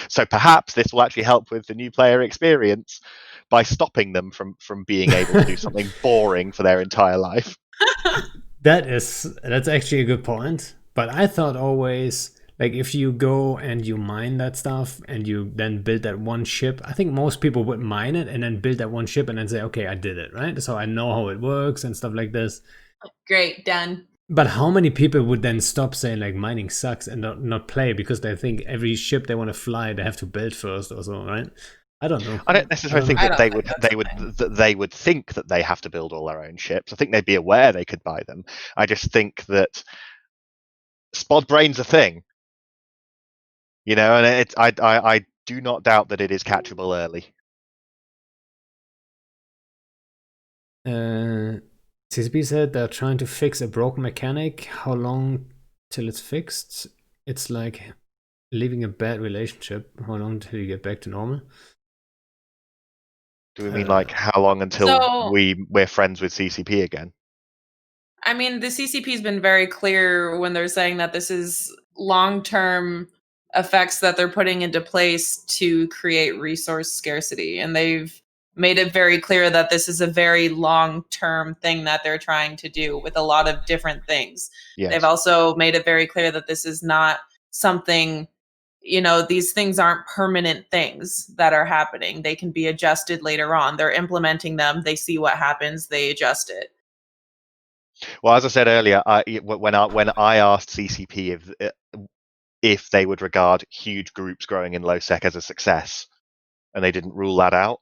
So perhaps this will actually help with the new player experience by stopping them from being able to do something boring for their entire life. That's actually a good point. But I thought always, like, if you go and you mine that stuff and you then build that one ship, I think most people would mine it and then build that one ship and then say, okay, I did it, right? So I know how it works and stuff like this. Great, done. But how many people would then stop saying, like, mining sucks and not play because they think every ship they want to fly they have to build first or so, right? I don't know. I don't necessarily think that they would think that they have to build all their own ships. I think they'd be aware they could buy them. I just think that Spod Brain's a thing, and I do not doubt that it is catchable early. CCP said they're trying to fix a broken mechanic. How long till it's fixed? It's like leaving a bad relationship. How long till you get back to normal? Do we mean like how long until we're friends with CCP again? I mean, the CCP's been very clear when they're saying that this is long-term effects that they're putting into place to create resource scarcity. And they've made it very clear that this is a very long-term thing that they're trying to do with a lot of different things. Yes. They've also made it very clear that this is not something, these things aren't permanent things that are happening. They can be adjusted later on. They're implementing them. They see what happens. They adjust it. Well, as I said earlier, when I asked CCP if they would regard huge groups growing in low sec as a success, and they didn't rule that out.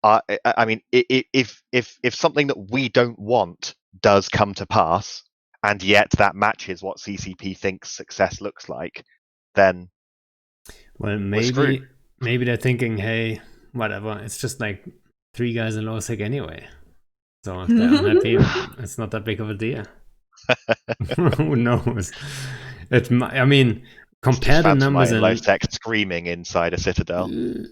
I mean, if something that we don't want does come to pass, and yet that matches what CCP thinks success looks like, then maybe they're thinking, hey, whatever, it's just like 3 guys in low sec anyway. So if they're unhappy, it's not that big of a deal. Who knows? I mean, compare the numbers in low sec screaming inside a citadel.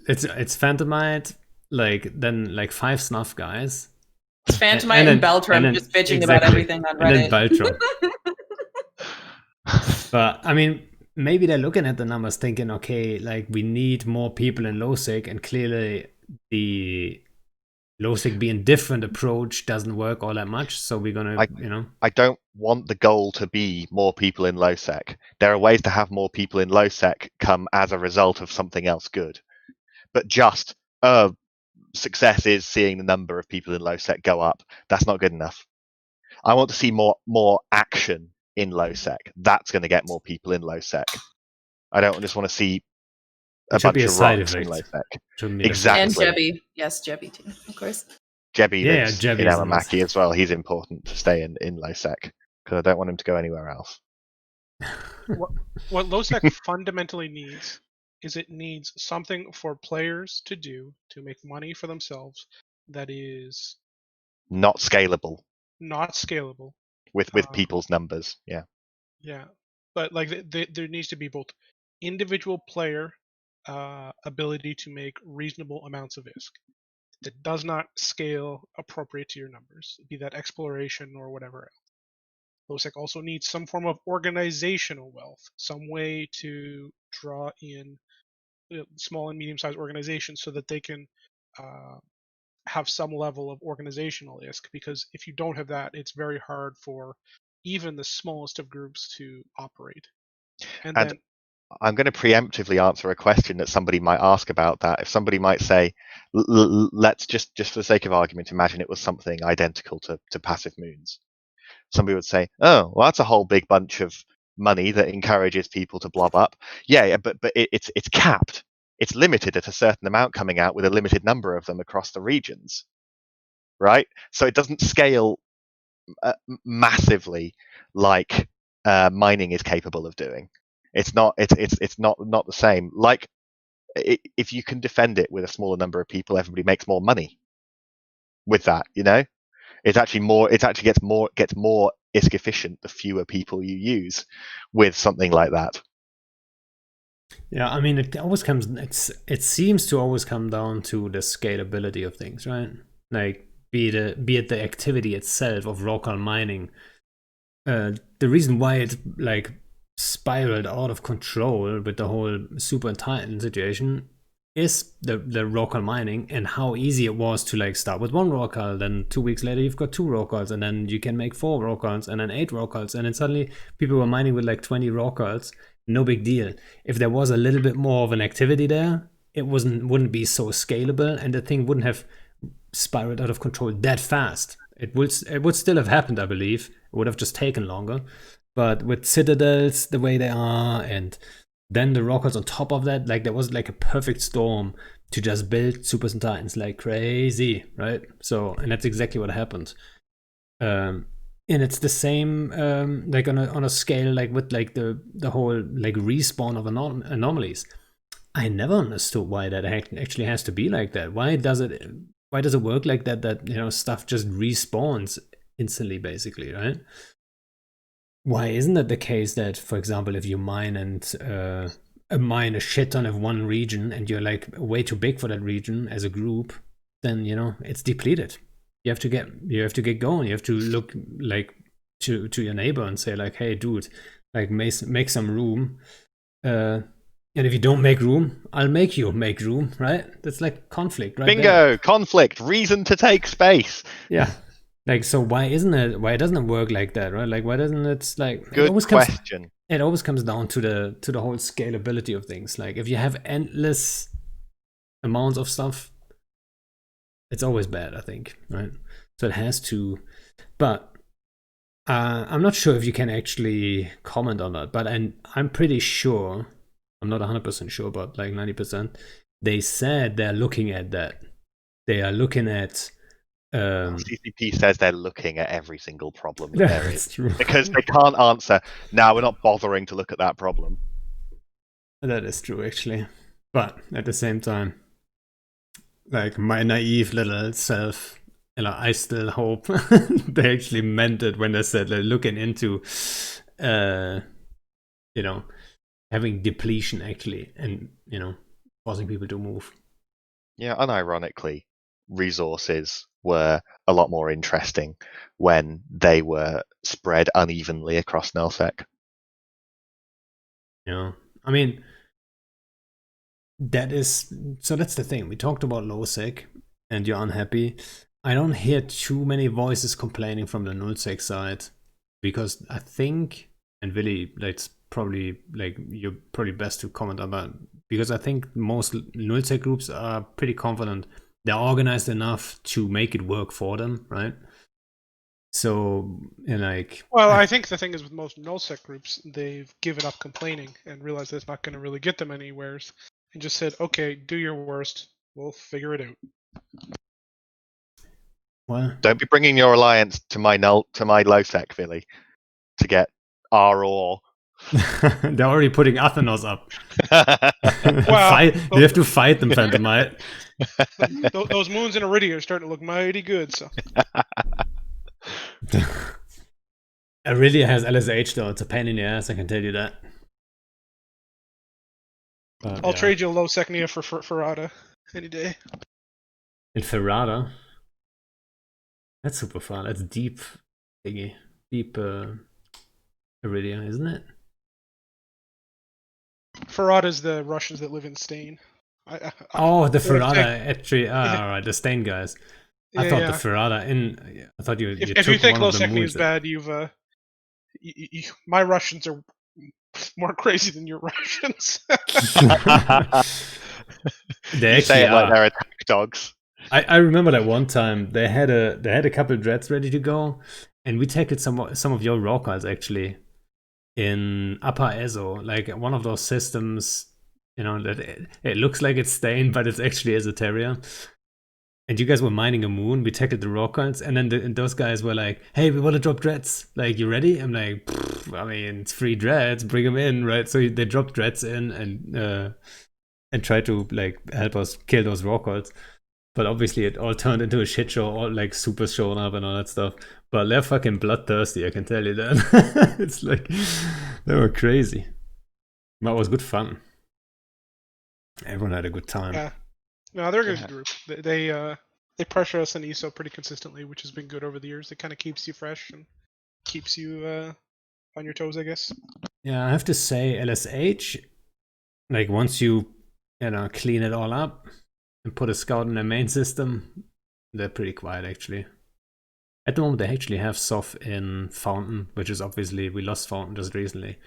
It's Phantomite, then 5 snuff guys. It's Phantomite and Beltram just bitching about everything on Reddit. And then Beltram. But I mean, maybe they're looking at the numbers thinking, okay, like, we need more people in low sec, and clearly the low sec being different approach doesn't work all that much, so we're gonna, I don't want the goal to be more people in low sec. There are ways to have more people in low sec come as a result of something else good. But just success is seeing the number of people in low sec go up. That's not good enough. I want to see more action in low sec. That's going to get more people in low sec. I don't just want to see a It should be bunch a of side rocks in effect. low sec. Shouldn't be the Exactly. And Jebby. Yes, Jebby too, of course. Jebby Yeah, lives Jebby's in in Aramaki as well. He's important to stay in low sec because I don't want him to go anywhere else. What LoSec fundamentally needs is it needs something for players to do to make money for themselves that is Not scalable not scalable. with people's numbers. Yeah. Yeah, but like there needs to be both individual player ability to make reasonable amounts of ISK that does not scale appropriate to your numbers, be that exploration or whatever else. LoSec also needs some form of organizational wealth, some way to draw in small and medium-sized organizations so that they can uh, have some level of organizational ISK, because if you don't have that, it's very hard for even the smallest of groups to operate. And then I'm going to preemptively answer a question that somebody might ask about that. If somebody might say, let's just for the sake of argument, imagine it was something identical to passive moons. Somebody would say, oh, well, that's a whole big bunch of money that encourages people to blob up. Yeah, but it's capped. It's limited at a certain amount coming out with a limited number of them across the regions, right? So it doesn't scale massively like mining is capable of doing. It's not the same. Like if you can defend it with a smaller number of people, everybody makes more money with that. It's actually gets more ISK efficient the fewer people you use with something like that. Yeah, I mean, it seems to always come down to the scalability of things, right? Like be it the activity itself of local mining. The reason why it like spiraled out of control with the whole Super Titan situation is the local mining and how easy it was to like start with one rocal, then 2 weeks later you've got 2 rocals, and then you can make 4 rocals, and then 8 rocals, and then suddenly people were mining with like 20 rocals. No big deal. If there was a little bit more of an activity there, it wouldn't be so scalable, and the thing wouldn't have spiraled out of control that fast. It would still have happened, I believe. It would have just taken longer. But with citadels the way they are, and then the rockets on top of that, like there was like a perfect storm to just build Supers and Titans like crazy, right? So, and that's exactly what happened. And it's the same, like on a scale, like with like the whole like respawn of anomalies. I never understood why that actually has to be like that. Why does it work like that? That stuff just respawns instantly, basically, right? Why isn't it the case that, for example, if you mine and mine a shit ton of one region and you're like way too big for that region as a group, then it's depleted. You have to get going. You have to look like to your neighbor and say like, hey, dude, like make some room. And if you don't make room, I'll make you make room, right? That's like conflict, right? Bingo! There. Conflict, reason to take space. Yeah. Like, so why doesn't it work like that, right? Like, why doesn't it like Good question. It always comes down to the whole scalability of things. Like, if you have endless amounts of stuff, it's always bad, I think, right? So it has to, but I'm not sure if you can actually comment on that, but I'm pretty sure, I'm not 100% sure, but like 90%, they said they're looking at that. They are looking at CCP says they're looking at every single problem that there is. True. Because they can't answer, no, we're not bothering to look at that problem. That is true, actually. But at the same time, like my naive little self, I still hope they actually meant it when they said they're looking into, having depletion actually, and causing people to move. Yeah, unironically, resources were a lot more interesting when they were spread unevenly across nullsec. Yeah, I mean, that's the thing. We talked about lowsec, and you're unhappy. I don't hear too many voices complaining from the nullsec side, because I think, and Vily, that's probably like you're probably best to comment on that, because I think most nullsec groups are pretty confident. They're organized enough to make it work for them, right? So, well, I think the thing is with most nullsec groups, they've given up complaining and realized that it's not going to really get them anywhere. and just said, "Okay, do your worst. We'll figure it out." Well, Don't be bringing your alliance to my low sec, Vily, to get R or. they're already putting Athenos up. Wow. You have to fight them, Phantomite. Those moons in Iridia are starting to look mighty good. So Iridia has LSH though. It's a pain in the ass. I can tell you that. But, I'll trade you a low Secnia for Ferrata any day. In Ferrata, that's super fun. That's deep, thingy, deep Iridia, isn't it? Ferrata's the Russians that live in Stain. The Ferrata actually. Alright, the Stain guys. I thought the Ferrata in. I thought you. If you think low Secnia is bad, you've my Russians are more crazy than your Russians. They say it like they're attack dogs. I remember that one time they had a couple of dreads ready to go, and we tackled some of your raw cards actually in Upper Ezo, like one of those systems, that it looks like it's Stain, but it's actually Esoteria. And you guys were mining a moon. We tackled the raw cards, and then those guys were like, "Hey, we want to drop dreads. Like, you ready?" I'm like, "I mean, it's free dreads. Bring them in, right?" So they dropped dreads in and tried to like help us kill those raw cards. But obviously, it all turned into a shit show. All like super showing up and all that stuff. But they're fucking bloodthirsty. I can tell you that. It's like they were crazy. But it was good fun. Everyone had a good time. Yeah. No, they're a good group. They pressure us in ESO pretty consistently, which has been good over the years. It kind of keeps you fresh and keeps you on your toes, I guess. Yeah, I have to say, LSH, like once you clean it all up and put a scout in their main system, they're pretty quiet actually. At the moment, they actually have Soph in Fountain, which is obviously we lost Fountain just recently,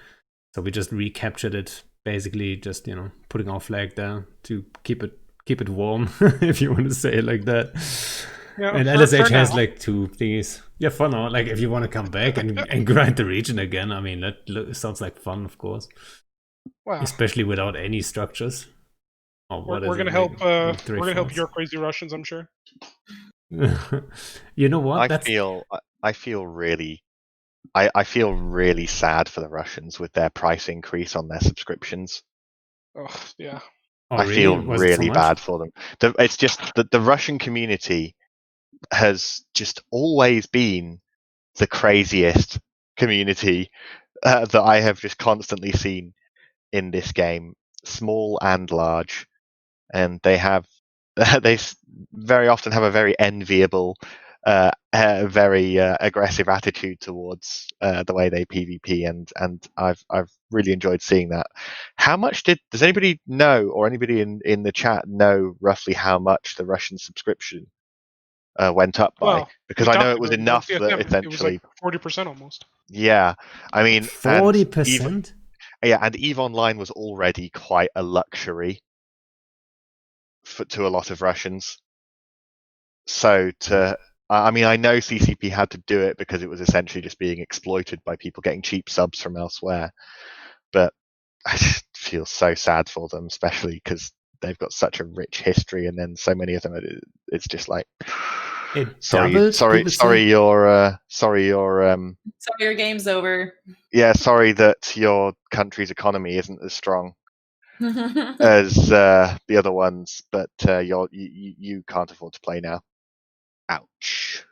so we just recaptured it. Basically, just putting our flag there to keep it warm, if you want to say it like that. Yeah, and LSH has like two thingies. Yeah, for now. Like if you want to come back and grind the region again, I mean that sounds like fun, of course. Wow. Especially without any structures. We're gonna help. We're gonna help your crazy Russians, I'm sure. You know what? I feel really sad for the Russians with their price increase on their subscriptions. Oh yeah. I feel really bad for them. It's just that the Russian community has just always been the craziest community that I have just constantly seen in this game, small and large, and they very often have a very enviable, very aggressive attitude towards the way they PvP, and I've really enjoyed seeing that. How much does anybody know, or anybody in the chat know roughly how much the Russian subscription went up by? Well, because I know it was enough that essentially it was like 40% almost. Yeah, I mean 40%. Yeah, and EVE Online was already quite a luxury to a lot of Russians. So I mean, I know CCP had to do it because it was essentially just being exploited by people getting cheap subs from elsewhere. But I just feel so sad for them, especially because they've got such a rich history, and then so many of them. It's just like, sorry, your game's over. Yeah, sorry that your country's economy isn't as strong as the other ones, but you can't afford to play now. Ouch.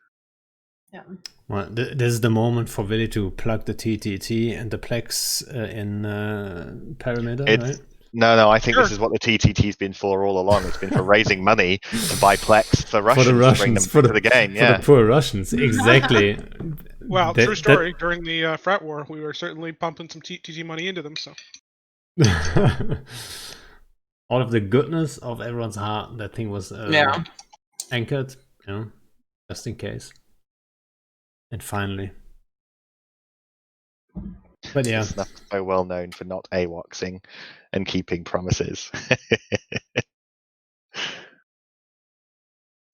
Yeah. Well, this is the moment for Vily to plug the TTT and the Plex in Parameter, right? No, I think this is what the TTT's been for all along. It's been for raising money to buy Plex for Russians, for the Russians, to bring them to the game. For the poor Russians, exactly. Well, true story. During the frat war, we were certainly pumping some TTT money into them. So all of the goodness of everyone's heart, that thing was anchored, just in case. And finally. But yeah. It's not so well known for not AWOXing and keeping promises.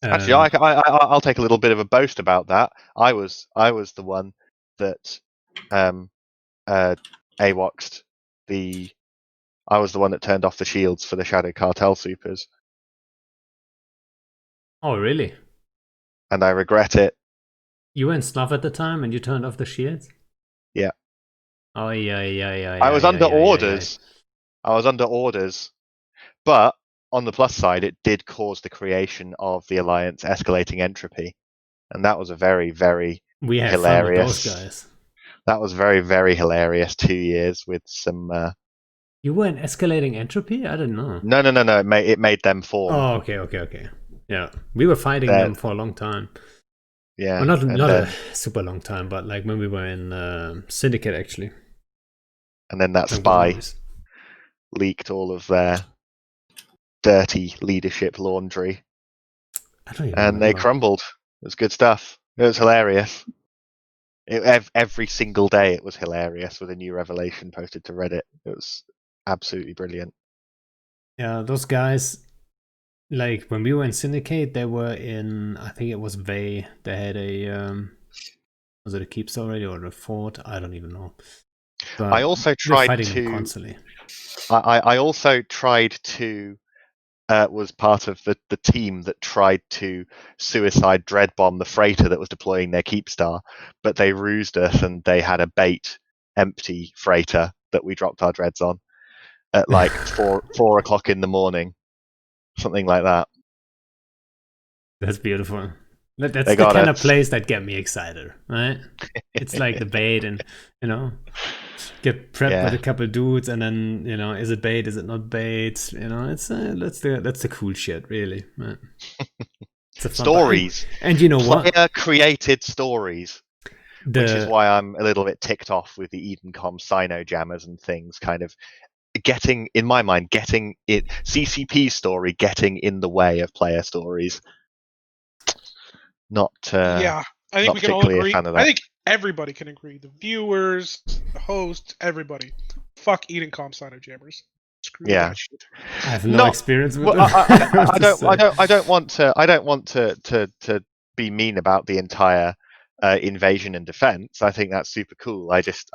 Actually, I'll take a little bit of a boast about that. I was the one that AWOXed the I was the one that turned off the shields for the Shadow Cartel supers, Oh, really? and I regret it. You were in Snuff at the time and you turned off the shields? Yeah. Oh, yeah. I was under orders. I was under orders. But on the plus side, it did cause the creation of the Alliance escalating entropy. And that was a very, very We had hilarious. fun with those guys. That was very, very hilarious 2 years with some. You were in escalating entropy? I didn't know. No. It made them form. Oh, okay. Yeah, we were fighting them for a long time. Yeah, well, not a super long time, but like when we were in Syndicate, actually. And then that spy leaked all of their dirty leadership laundry, I don't even and remember. they crumbled. It was good stuff. It was hilarious. Every single day, it was hilarious with a new revelation posted to Reddit. It was absolutely brilliant. Yeah, those guys. Like when we were in Syndicate, they were in, I think it was Vey. They had a was it a keeps already or a fort? I don't even know. But I also tried fighting to them constantly. I also tried to was part of the team that tried to suicide dread bomb the freighter that was deploying their Keepstar, but they rused us and they had a bait empty freighter that we dropped our dreads on at like 4 o'clock in the morning. Something like that. That's beautiful. That's They the got kind of us. place that get me excited, right? It's like the bait, and get prepped with a couple dudes, and then is it bait? Is it not bait? It's that's the cool shit, really. Right? It's a fun Stories, and you know what? Player created stories, which is why I'm a little bit ticked off with the EdenCom Sino jammers and things, kind of getting in my mind, getting it CCP story getting in the way of player stories. Not I think not we can all particularly a agree. fan of that. I think everybody can agree. The viewers, the hosts, everybody. Fuck eating comp Sino jammers. Screw that shit. I have no experience with them. I don't want to be mean about the entire invasion and defense. I think that's super cool. I just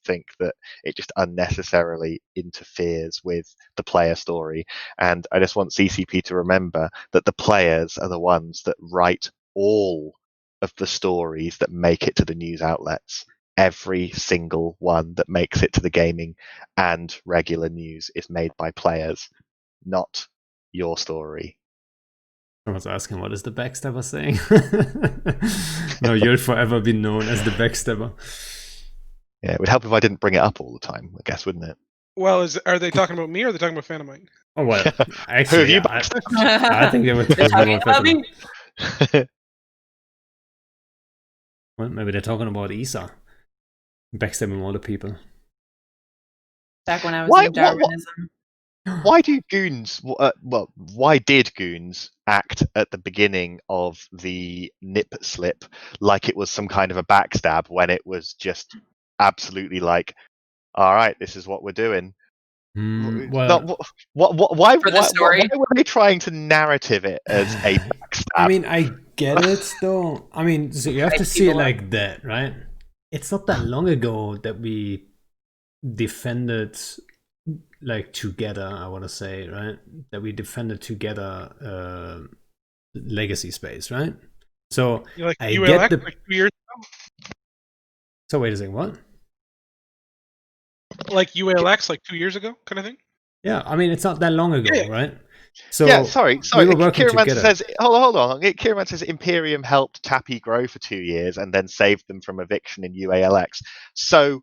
think that it just unnecessarily interferes with the player story, and I just want CCP to remember that the players are the ones that write all of the stories that make it to the news outlets. Every single one that makes it to the gaming and regular news is made by players, not your story. I was asking, what is the backstabber saying? No, you'll forever be known as the backstabber. Yeah, it would help if I didn't bring it up all the time, I guess, wouldn't it? Well, are they talking about me or are they talking about Phantomite? Oh, well, actually, Who have you I think they were talking about Phantomite. Well, maybe they're talking about Isa. Backstabbing all the people. Back when I was in Darwinism. Why do goons? Why did goons act at the beginning of the nip slip like it was some kind of a backstab when it was just absolutely like, all right, this is what we're doing? Well, why were they trying to narrative it as a backstab? I mean, I get it though. I mean, so you have to see it like that, right? It's not that long ago that we defended like together, I want to say, right? That we defended together legacy space, right? So like I ULX, get the. like 2 years ago? So wait a second, what? Like ULX, like 2 years ago, kind of thing. Yeah, I mean, it's not that long ago, right? So yeah, sorry. We were working Kieran together. says, hold on. Kieran says Imperium helped Tappy grow for 2 years and then saved them from eviction in UALX. So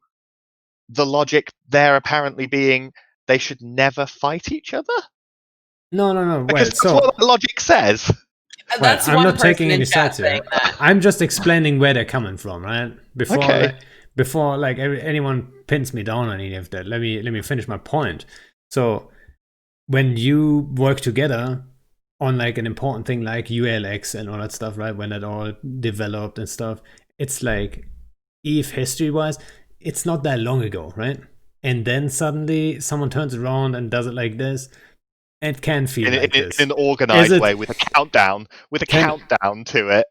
the logic there apparently being they should never fight each other? No. Because that's what the logic says. That's I'm one not taking in any chat sides here. saying that. I'm just explaining where they're coming from, right? Before anyone pins me down on any of that, let me finish my point. So when you work together on like an important thing like ULX and all that stuff, right? When it all developed and stuff, it's like, if history-wise, it's not that long ago, right? And then suddenly someone turns around and does it like this. It can feel like this. In an organized way with a countdown to it.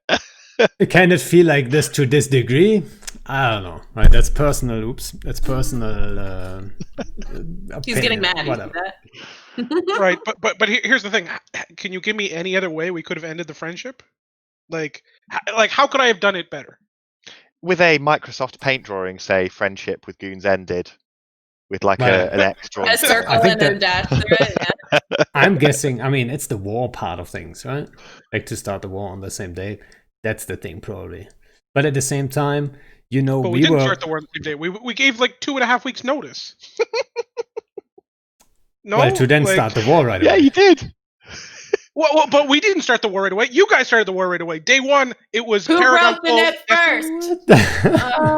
Can it feel like this to this degree? I don't know. Right? That's personal. Oops. That's personal. He's getting Opinion, mad. You see whatever. that? Right, but here's the thing. Can you give me any other way we could have ended the friendship? Like how could I have done it better? With a Microsoft Paint drawing, say friendship with goons ended, with like Well, an X drawn. A circle I think and a that- dash through it. Yeah. I'm guessing. I mean, it's the war part of things, right? Like to start the war on the same day. That's the thing, probably. But at the same time, But we we didn't were. start the war the same day. We gave like 2.5 weeks notice. No, Well, to then like, start the war right Yeah, away. you did. well, but we didn't start the war right away. You guys started the war right away. Day one, it was Who Paragon broke the Soul. net first?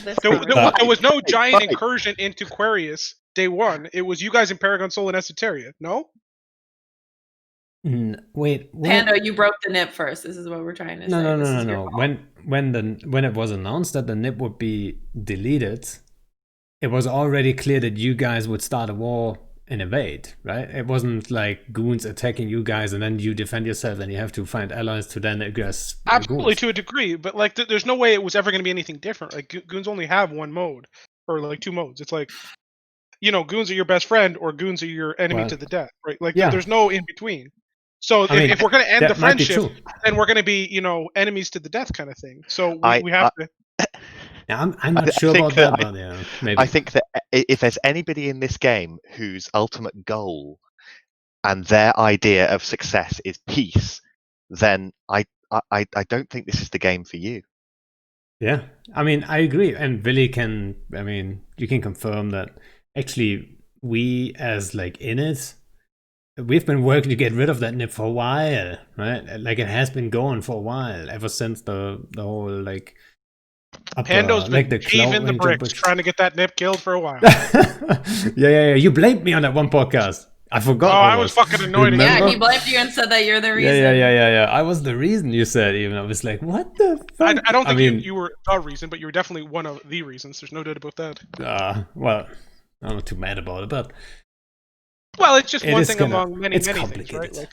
This There, one. there was no giant Right. incursion into Quarius. Day one, it was you guys in Paragon Soul and Esoteria. No, Wait, what? Pando, you broke the nip first. This is what we're trying to say. No. This is your fault. When it was announced that the nip would be deleted, it was already clear that you guys would start a war and invade, right? It wasn't like goons attacking you guys and then you defend yourself and you have to find allies to then aggress the absolutely goons. to a degree, but like there's no way it was ever going to be anything different. Like goons only have one mode or like two modes. It's like, goons are your best friend or goons are your enemy Well, to the death, right? Like yeah. there's no in between. So I mean, if we're going to end the that might be friendship, true. then we're going to be enemies to the death kind of thing. So I- we have to. Yeah, I'm not I sure think about that, that but yeah, maybe. I think that if there's anybody in this game whose ultimate goal and their idea of success is peace, then I don't think this is the game for you. Yeah, I mean, I agree. And Vily can, I mean, you can confirm that actually we, as like in it, we've been working to get rid of that nip for a while, right? Like it has been going for a while, ever since the whole like Pando's been like the caving the Cloud bricks Ranger trying to get that nip killed for a while. yeah. You blamed me on that one podcast. I forgot. Oh, I was fucking annoyed again. Yeah, Remember? he blamed you and said that you're the reason. Yeah. I was the reason, you said. Even I was like, what the fuck? I don't think mean, you were the reason, but you were definitely one of the reasons. There's no doubt about that. well, I'm not too mad about it, but Well, it's just It one is thing kinda- among many it's things, right? complicated. Like,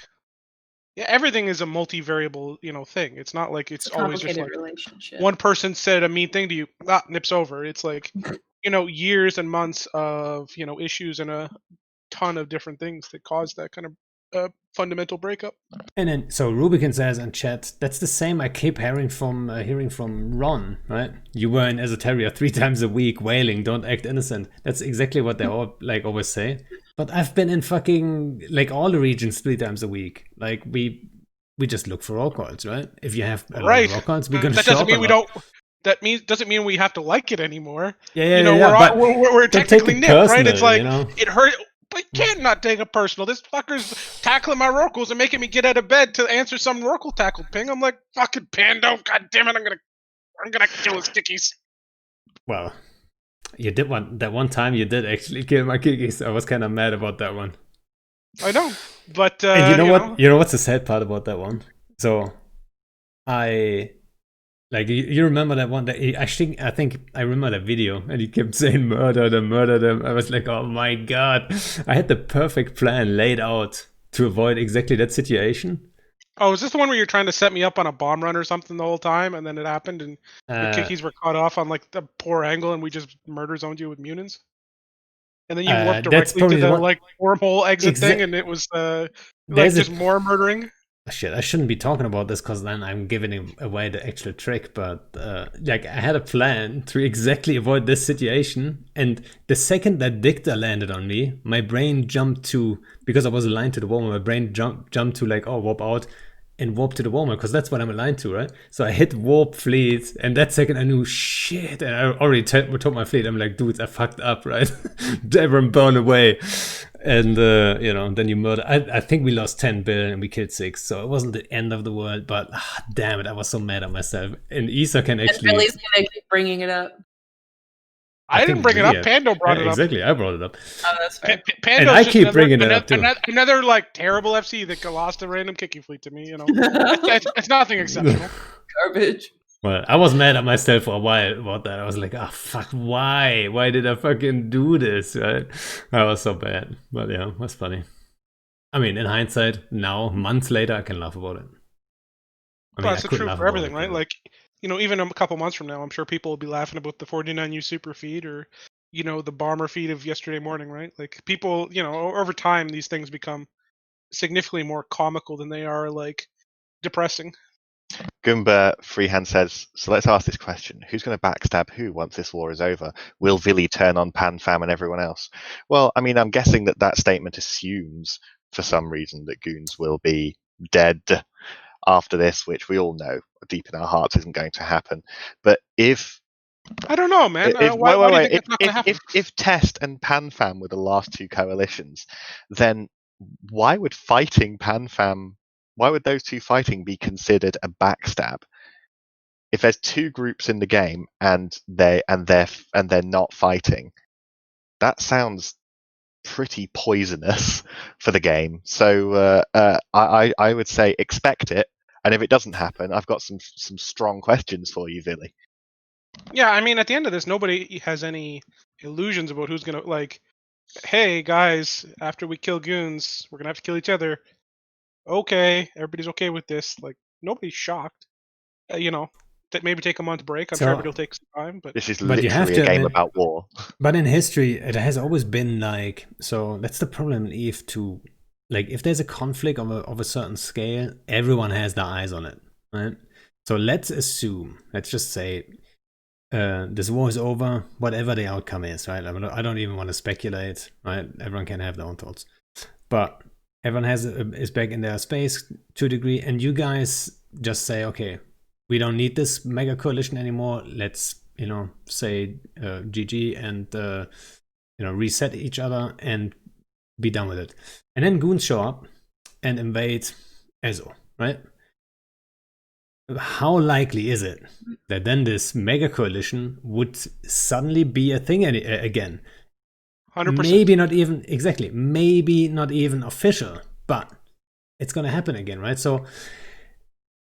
yeah, everything is a multivariable, thing. It's not like it's It's a always just complicated like relationship. one person said a mean thing to you, nips over. It's like, years and months of issues and a ton of different things that cause that kind of fundamental breakup. And then, so Rubicon says in chat, that's the same I keep hearing from Ron, right? You were in Esoteria 3 times a week, wailing, don't act innocent. That's exactly what they all like always say. But I've been in fucking like all the regions 3 times a week. Like we just look for roll calls, right? If you have a lot Right. of roll calls, we're gonna That show doesn't up a mean we lot. don't. Doesn't mean we have to like it anymore. Yeah, we're, but we're don't take technically it nipped, right? personal, It's like you know? it hurt. But you can't not take it personal. This fucker's tackling my Rorquals and making me get out of bed to answer some Rorqual tackle ping. I'm like, fucking Pando, god damn it, I'm gonna kill his kickies. Well, you did that one time. You did actually kill my kikis. I was kind of mad about that one. I know, but And you know what? You know what's the sad part about that one? So, I like you remember that one that I think I remember that video, and he kept saying murder them. I was like, oh my god! I had the perfect plan laid out to avoid exactly that situation. Oh, is this the one where you're trying to set me up on a bomb run or something the whole time, and then it happened, and the kikis were cut off on like the poor angle, and we just murder zoned you with Munins? And then you warped that's directly to probably the the one- like wormhole exit Exa- thing, and it was like There's just a- more murdering. Shit, I shouldn't be talking about this because then I'm giving away the actual trick. But like, I had a plan to exactly avoid this situation, and the second that Dicta landed on me, my brain jumped to, because I was aligned to the warmer. My brain jumped to like, oh, warp out and warp to the warmer, because that's what I'm aligned to, right? So I hit warp fleet, and that second I knew shit, and I already told my fleet, I'm like, dudes, I fucked up, right? Everyone burn away. And then you murder. I think we lost 10 billion and we killed 6, so it wasn't the end of the world. But damn it, I was so mad at myself. And Isa can And actually. Billy's gonna keep bringing it up. I didn't think bring it up. Vily- Pando brought it up. Exactly, I brought it up. Oh, that's fair. Pando's And I just keep bringing it up, too. Another like terrible FC that lost a random kicky fleet to me. It's nothing exceptional. Garbage. Well, I was mad at myself for a while about that. I was like, fuck, why? Why did I fucking do this? Right? I was so bad. But yeah, it was funny. I mean, in hindsight, now, months later, I can laugh about it. I Well, mean, I that's could true laugh for about everything, it, right? but Like, even a couple months from now, I'm sure people will be laughing about the 49U super feed or, the bomber feed of yesterday morning, right? Like, people, over time, these things become significantly more comical than they are, like, depressing. Goomba Freehand says, so let's ask this question. Who's going to backstab who once this war is over? Will Vily turn on Pan Fam and everyone else? Well, I mean, I'm guessing that statement assumes, for some reason, that Goons will be dead after this, which we all know deep in our hearts isn't going to happen. But if I don't know, man. if Why do you think that's not going to happen? if Test and PanFam were the last two coalitions, then why would fighting PanFam? Why would those two fighting be considered a backstab? If there's two groups in the game and they're not fighting, that sounds pretty poisonous for the game. So I would say expect it, and if it doesn't happen, I've got some strong questions for you, Vily. Yeah, I mean, at the end of this, nobody has any illusions about who's going to, like, hey, guys, after we kill goons, we're going to have to kill each other. Okay, everybody's okay with this. Like, nobody's shocked. That maybe take a month break. I'm sure So- everybody will take some time, but This is But you have literally to a game admit- about war. But in history, it has always been like, so that's the problem in Eve too. Like, if there's a conflict of a certain scale, everyone has their eyes on it, right? So let's just say, this war is over, whatever the outcome is, right? I don't even want to speculate, right? Everyone can have their own thoughts. But everyone is back in their space to a degree, and you guys just say, okay, we don't need this mega coalition anymore. Let's, say GG and, reset each other and be done with it. And then goons show up and invade Ezo, right? How likely is it that then this mega coalition would suddenly be a thing again? 100%. Maybe not even official, but it's going to happen again, right? So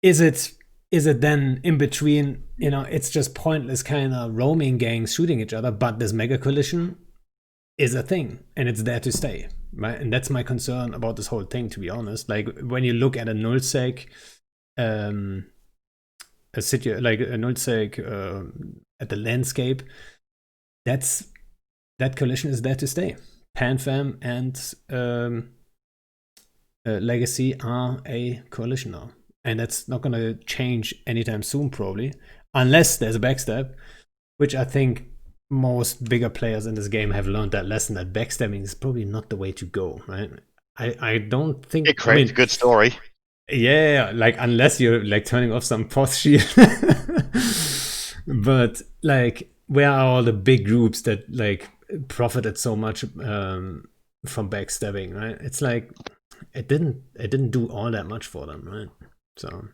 is it then in between, it's just pointless kind of roaming gangs shooting each other, but this mega coalition is a thing and it's there to stay, right? And that's my concern about this whole thing, to be honest. Like, when you look at a nullsec, a city like a nullsec at the landscape, that coalition is there to stay. PanFam and Legacy are a coalition now, and that's not going to change anytime soon, probably, unless there's a backstab, which I think most bigger players in this game have learned that lesson, that backstabbing is probably not the way to go, right? I don't think It creates a good story. Yeah, like, unless you're like turning off some POS shield. But like, where are all the big groups that like profited so much from backstabbing, right? It's like it didn't do all that much for them, right? So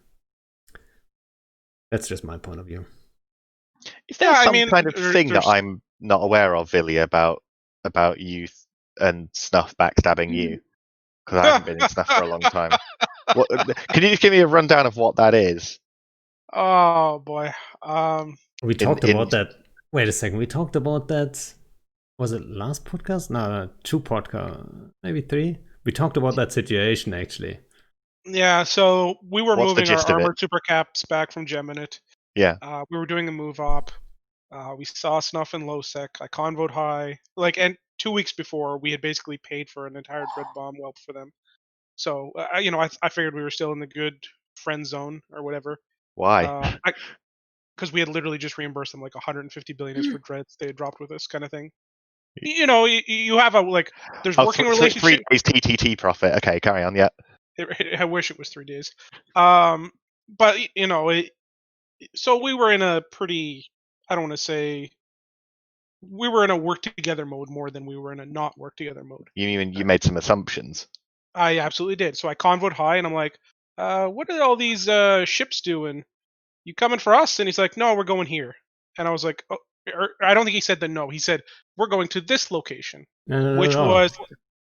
that's just my point of view. Is there some kind of thing that there's- I'm not aware of, Vily, about youth and Snuff backstabbing you? Because I haven't been in Snuff for a long time. Can you just give me a rundown of what that is? Oh boy. We talked about that. Wait a second. We talked about that. Was it last podcast? No, 2 podcasts, maybe 3. We talked about that situation, actually. Yeah, so we were What's the moving our gist of it? armored super caps back from Geminate. Yeah. We were doing a move op. We saw Snuff and low sec. I convoed high. And 2 weeks before, we had basically paid for an entire dread bomb whelp for them. So I figured we were still in the good friend zone or whatever. Why? Because we had literally just reimbursed them like 150 billion for dreads they had dropped with us, kind of thing. You have a there's working relationship. 3 days TTT profit. Okay, carry on. Yeah. I wish it was 3 days. But so we were in a pretty, I don't want to say, we were in a work together mode more than we were in a not work together mode. You mean you made some assumptions? I absolutely did. So I convoyed high, and I'm like, what are all these ships doing? You coming for us? And he's like, no, we're going here. And I was like, oh, I don't think he said the no. He said, we're going to this location, which was.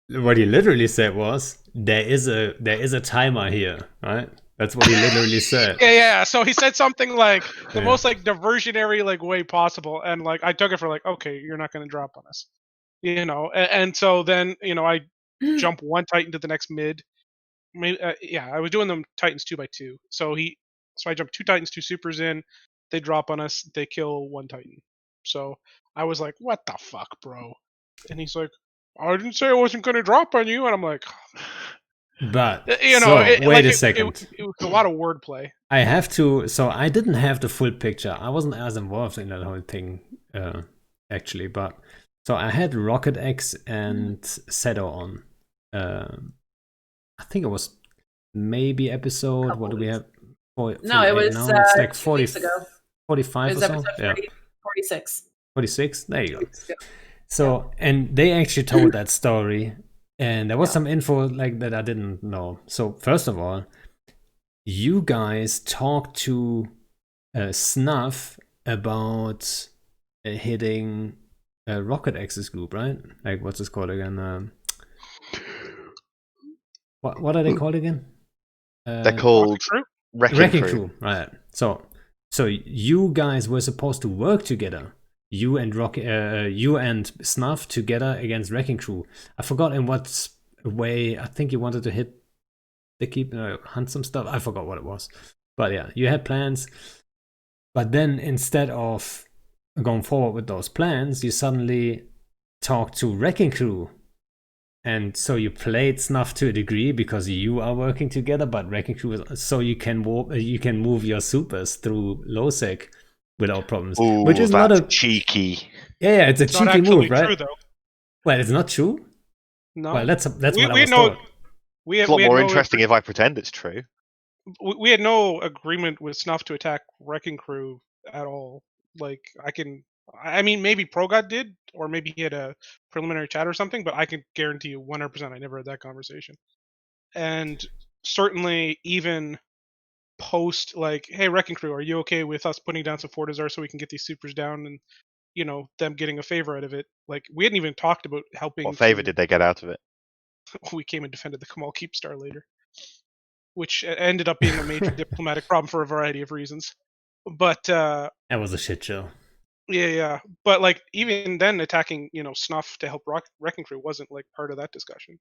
What he literally said was, there is a timer here, right? That's what he literally said. Yeah. So he said something like the most like diversionary like way possible, and like I took it for like, okay, you're not going to drop on us, And so then I jump one Titan to the next mid. Maybe I was doing them Titans 2x2. So he So I jump 2 Titans, 2 Supers in. They drop on us. They kill 1 Titan. So I was like, "What the fuck, bro?" And he's like, "I didn't say I wasn't going to drop on you." And I'm like, But you know, so wait a it second. was a lot of wordplay. I have to. So I didn't have the full picture. I wasn't as involved in that whole thing, actually. But so I had Rocket X and Seto on. I think it was maybe episode. What do we have? No, it was now. It's like 2 40, weeks ago. 45 It was or so. episode 40, 46. 46. There you 2 go. weeks ago. So, and they actually told that story, and there was some info like that I didn't know. So, first of all, you guys talked to Snuff about hitting Rocket X's group, right? Like, what's this called again? What are they called again? They're called Wrecking Crew. Right. So you guys were supposed to work together. You and Snuff together against Wrecking Crew. I forgot in what way. I think you wanted to hit the keep, hunt some stuff. I forgot what it was. But yeah, you had plans. But then instead of going forward with those plans, you suddenly talked to Wrecking Crew. And so you played Snuff to a degree because you are working together, but Wrecking Crew is so you can move your supers through Losec without problems. Ooh, which is that's not a cheeky. Yeah, it's a It's not cheeky actually move, right? true, though. Well, it's not true. No. Well, that's what I we was know. told. It's a lot more interesting if I pretend it's true. We had no agreement with Snuff to attack Wrecking Crew at all. Like, I mean, maybe ProGod did, or maybe he had a preliminary chat or something, but I can guarantee you 100% I never had that conversation. And certainly, even post, like, "Hey, Wrecking Crew, are you okay with us putting down some Fortizar so we can get these supers down and, you know, them getting a favor out of it?" Like, we hadn't even talked about helping. What favor did they get out of it? We came and defended the Kamal Keepstar later, which ended up being a major diplomatic problem for a variety of reasons. But That was a shit show. yeah. But like even then, attacking Snuff to help Wrecking Crew wasn't like part of that discussion.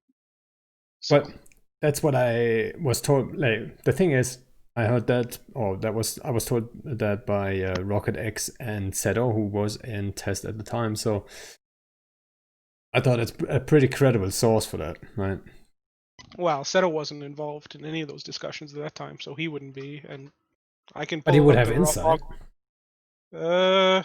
So. But that's what I was told. Like the thing is, I heard that, or I was told that by Rocket X and Seto, who was in test at the time. So I thought it's a pretty credible source for that, right? Well, Seto wasn't involved in any of those discussions at that time, so he wouldn't be, and I can. But he would have insight. Well,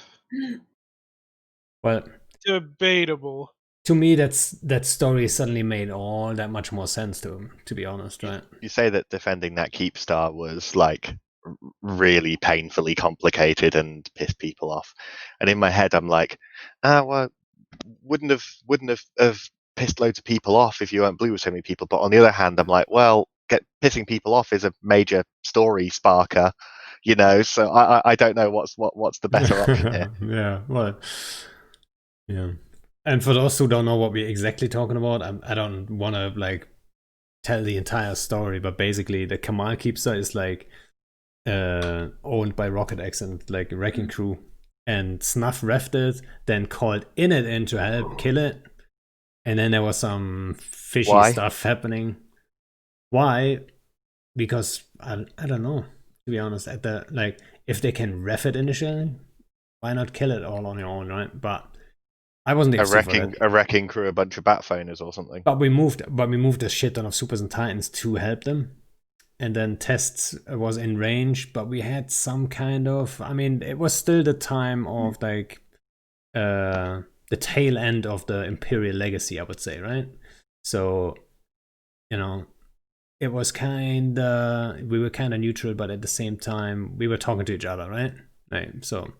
debatable. To me, that story suddenly made all that much more sense to him. To be honest, right? You say that defending that Keepstar was like really painfully complicated and pissed people off, and in my head, I'm like, well, wouldn't have pissed loads of people off if you weren't blue with so many people. But on the other hand, I'm like, well, pissing people off is a major story sparker, So I don't know what's the better option here. Yeah, well, yeah. And for those who don't know what we're exactly talking about, I don't want to like tell the entire story, but basically the Kamal Keepstar is like owned by Rocket X and like Wrecking Crew, and Snuff refed it, then called in to help kill it, and then there was some fishy stuff happening. Why? Because I don't know, to be honest. At the like, if they can ref it initially, why not kill it all on your own, right? But I wasn't a Wrecking Crew, a bunch of bat phoners or something. But we moved a shit ton of Supers and Titans to help them. And then Tests was in range, but we had some kind of, I mean, it was still the time of like the tail end of the Imperial Legacy, I would say, right? So, it was we were kind of neutral, but at the same time, we were talking to each other, right? So,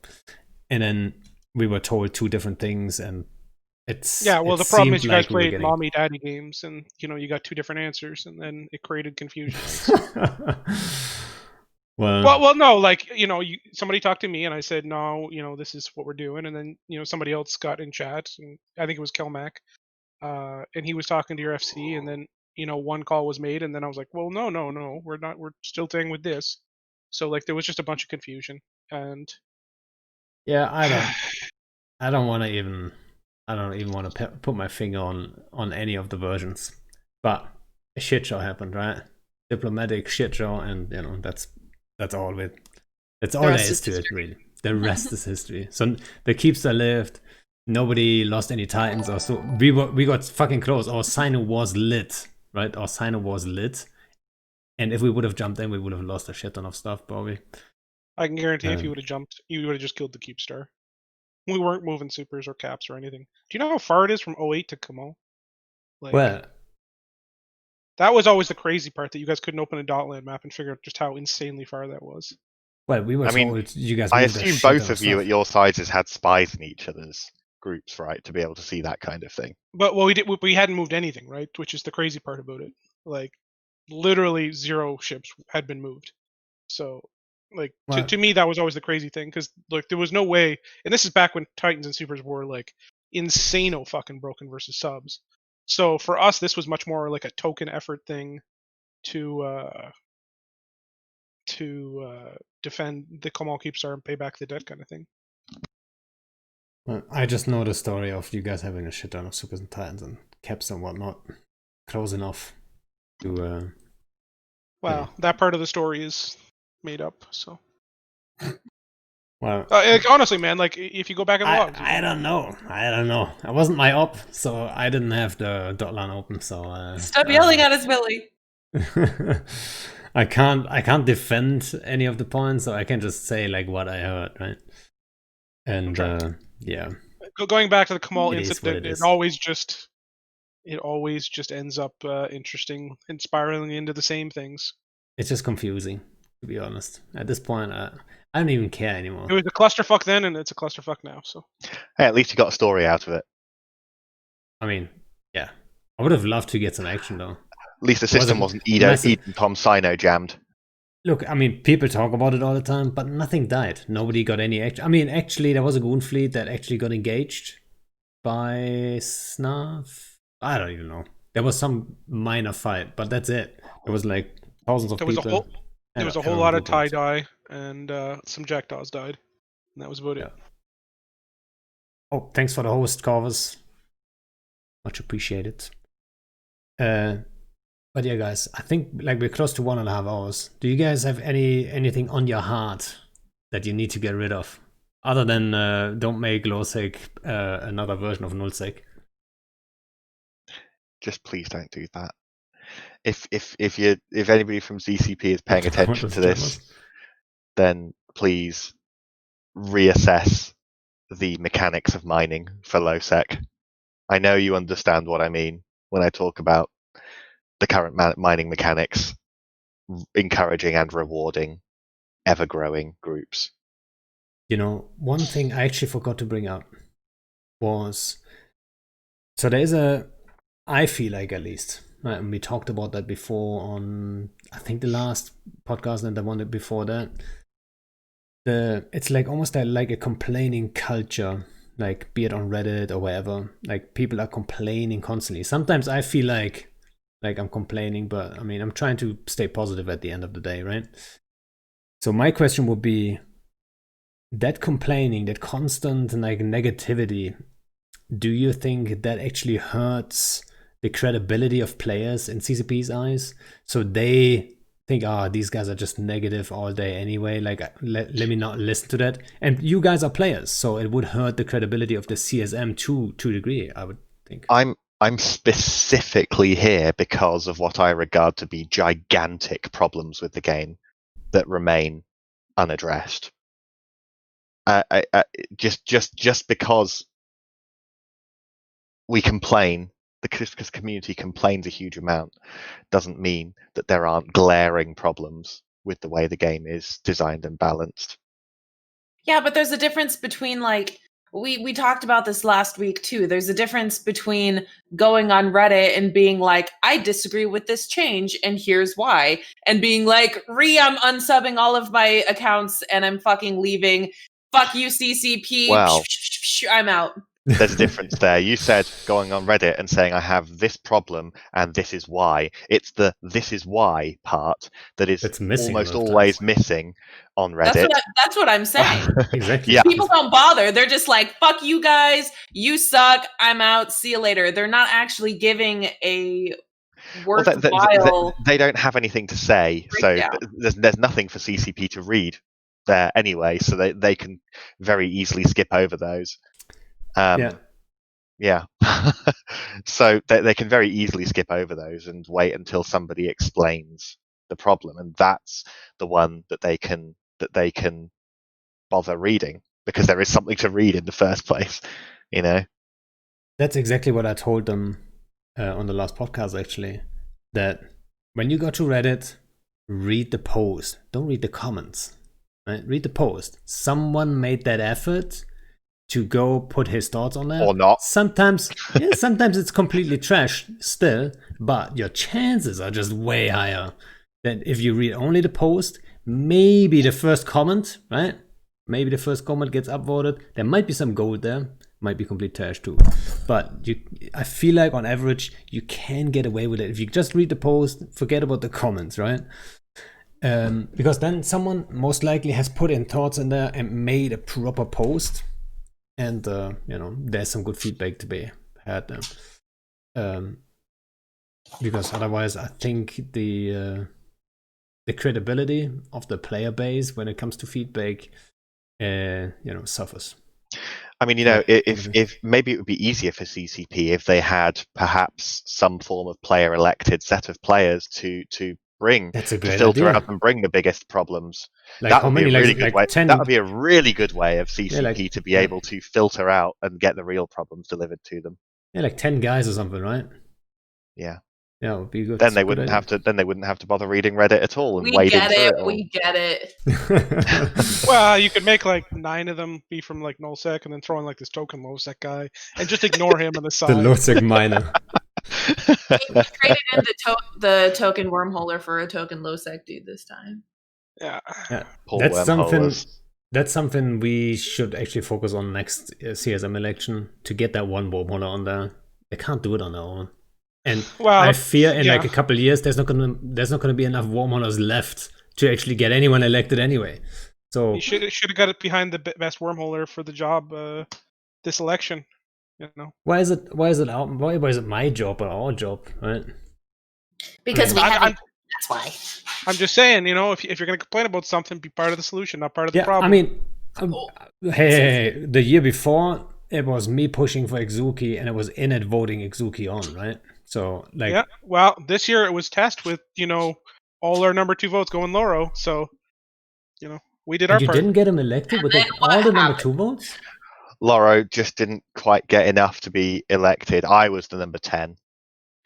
and then we were told two different things, and the problem is you guys played mommy daddy games, and you got two different answers, and then it created confusion. well, no, like somebody talked to me, and I said no, this is what we're doing, and then somebody else got in chat, and I think it was Kelmac, and he was talking to your FC, and then one call was made, and then I was like, well, no, we're not, we're still staying with this. So like there was just a bunch of confusion, and yeah, I don't even want to put my finger on any of the versions, but a shit show happened, right? Diplomatic shit show, and that's That's all there is to it, really. The rest is history. So the Keepster lived. Nobody lost any Titans or so. We got fucking close. Our Sino was lit, right? Our Sino was lit. And if we would have jumped in, we would have lost a shit ton of stuff, probably. I can guarantee if you would have jumped, you would have just killed the Keepstar. We weren't moving supers or caps or anything. Do you know how far it is from 08 to Kamo? Like, well, that was always the crazy part, that you guys couldn't open a Dotland map and figure out just how insanely far that was. Well, we were I mean, told you guys. I moved a assume shit both ton of you stuff. at your sizes had spies in each other's groups, right, to be able to see that kind of thing. But we hadn't moved anything, right? Which is the crazy part about it. Like, literally 0 ships had been moved. So, like, Well- to me, that was always the crazy thing, because like there was no way, and this is back when Titans and Supers were like insane fucking broken versus subs. So for us, this was much more like a token effort thing to defend the Kamal Keepstar and pay back the debt kind of thing. Well, I just know the story of you guys having a shit ton of Supers and Titans and Caps and whatnot. Close enough to. Wow, that part of the story is made up. So, Well, like, honestly, man, like if you go back and logs, I don't know. I wasn't my op, so I didn't have the dotline open. So Stop yelling at us, Vily. I can't defend any of the points, so I can just say like what I heard, right? And yeah, going back to the Kamal It is what incident, it is. it always just ends up interesting and spiraling into the same things. it's just confusing, to be honest. At this point, I don't even care anymore. It was a clusterfuck then, and it's a clusterfuck now. So, Hey, at least you got a story out of it. I mean, yeah, I would have loved to get some action though. At least the system wasn't massive- Eden Tom Sino jammed. Look, I mean, people talk about it all the time, but nothing died. Nobody got any action. I mean, actually, there was a Goon fleet that actually got engaged by Snuff. I don't even know. There was some minor fight, but that's it. It was like thousands of there was people. there was a whole lot of tie dye, and some jackdaws died, and that was about it. Oh, thanks for the host, Corvus. Much appreciated. But yeah, guys, I think like we're close to 1.5 hours. Do you guys have anything on your heart that you need to get rid of, other than don't make Lowsec another version of Nullsec? Just please don't do that. If anybody from ZCP is paying attention to this, then please reassess the mechanics of mining for Lowsec. I know you understand what I mean when I talk about the current mining mechanics, encouraging and rewarding ever-growing groups. You know, one thing I actually forgot to bring up was, so there's I feel like at least, right, and we talked about that before on, I think the last podcast and the one before that, it's like almost like a complaining culture, like be it on Reddit or wherever, like people are complaining constantly. Sometimes I feel like I'm complaining, but I mean, I'm trying to stay positive at the end of the day, right? So my question would be, that complaining, that constant like negativity, do you think that actually hurts the credibility of players in CCP's eyes? So they think, these guys are just negative all day anyway, like let me not listen to that. And you guys are players, so it would hurt the credibility of the CSM to a degree, I would think. I'm specifically here because of what I regard to be gigantic problems with the game that remain unaddressed. Just because we complain, because the community complains a huge amount, doesn't mean that there aren't glaring problems with the way the game is designed and balanced. Yeah, but there's a difference between like we talked about this last week too. There's a difference between going on Reddit and being like, I disagree with this change and here's why, and being like, I'm unsubbing all of my accounts and I'm fucking leaving. Fuck you, CCP. Well, I'm out. There's a difference there. You said going on Reddit and saying I have this problem and this is why. It's the this is why part that is almost always missing on Reddit. That's what I'm saying. Exactly. Yeah. People don't bother. They're just like, fuck you guys. You suck. I'm out. See you later. They're not actually giving a Well, worthwhile they don't have anything to say, so breakdown. there's nothing for CCP to read there anyway, so they can very easily skip over those. Yeah. So they can very easily skip over those and wait until somebody explains the problem, and that's the one that they can bother reading, because there is something to read in the first place, you know. That's exactly what I told them on the last podcast, actually. That when you go to Reddit, read the post. Don't read the comments. Right? Read the post. Someone made that effort to go put his thoughts on there. Or not. Sometimes it's completely trash still, but your chances are just way higher than if you read only the post. Maybe the first comment, right? Maybe the first comment gets upvoted. There might be some gold there. Might be complete trash too. But I feel like on average, you can get away with it. If you just read the post, forget about the comments, right? Because then someone most likely has put in thoughts in there and made a proper post. And, there's some good feedback to be had there. Because otherwise, I think the credibility of the player base when it comes to feedback, suffers. I mean, if maybe it would be easier for CCP if they had perhaps some form of player elected set of players to bring That's a to great filter idea. out and bring the biggest problems. Like That how would be many? a really Like good way. 10. That would be a really good way of CCP to be yeah. able to filter out and get the real problems delivered to them. Yeah, like 10 guys or something, right? Yeah. Yeah, it would be good. Then they wouldn't have to. Then they wouldn't have to bother reading Reddit at all and We wading get through it. it all. We get it. Well, you could make like 9 of them be from like nullsec, and then throw in like this token lowsec guy, and just ignore him on the The side. Losec miner. We traded in the token wormholer for a token lowsec dude this time. Yeah. Poor That's something. wormholers. That's something we should actually focus on next CSM election, to get that one wormholer on there. They can't do it on their own. And Well, I fear in yeah. like a couple of years there's not gonna be enough wormholers left to actually get anyone elected anyway. So You should have got it behind the best wormholer for the job this election. why is it my job or our job, right? Because we I'm- haven't. That's why. I'm just saying, if you're going to complain about something, be part of the solution, not part of the problem. I mean, hey, the year before it was me pushing for Exuki, and it was Init voting Exuki on, right? So like, yeah. Well, this year it was test with all our number 2 votes going Loro, so we did our and you part. didn't get him elected with all the number 2 votes. Loro just didn't quite get enough to be elected. I was the number 10.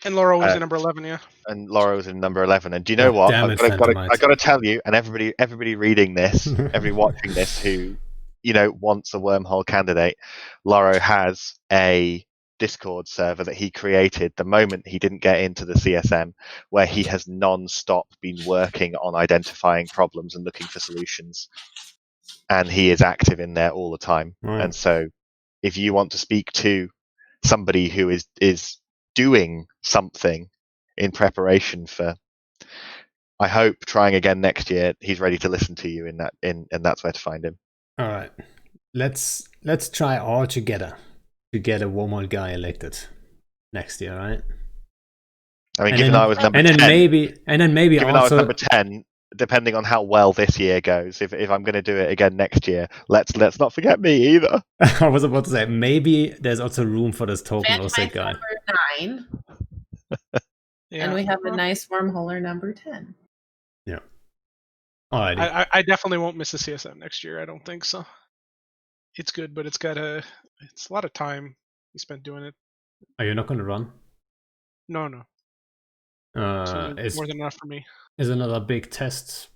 And Loro was the number 11, yeah. And Laura was in number 11. And do you know what? Damn it, I got Phantomite. to tell you, and everybody reading this, everybody watching this who, wants a wormhole candidate, Laura has a Discord server that he created the moment he didn't get into the CSM, where he has non-stop been working on identifying problems and looking for solutions. And he is active in there all the time. Right. And so if you want to speak to somebody who is doing something in preparation for, I hope, trying again next year, he's ready to listen to you and that's where to find him. All right, let's try all together to get a wormhole guy elected next year, right? I mean, given I was number 10, and then maybe given I was number 10, depending on how well this year goes, if I'm going to do it again next year, let's not forget me either. I was about to say, maybe there's also room for this token Losec guy. Number 9. Yeah. And we have a nice wormholer number 10. Yeah. Alrighty. I definitely won't miss the CSM next year. I don't think so. It's good, but it's a lot of time we spent doing it. Are you not going to run? No. Is more than enough for me. Is another big test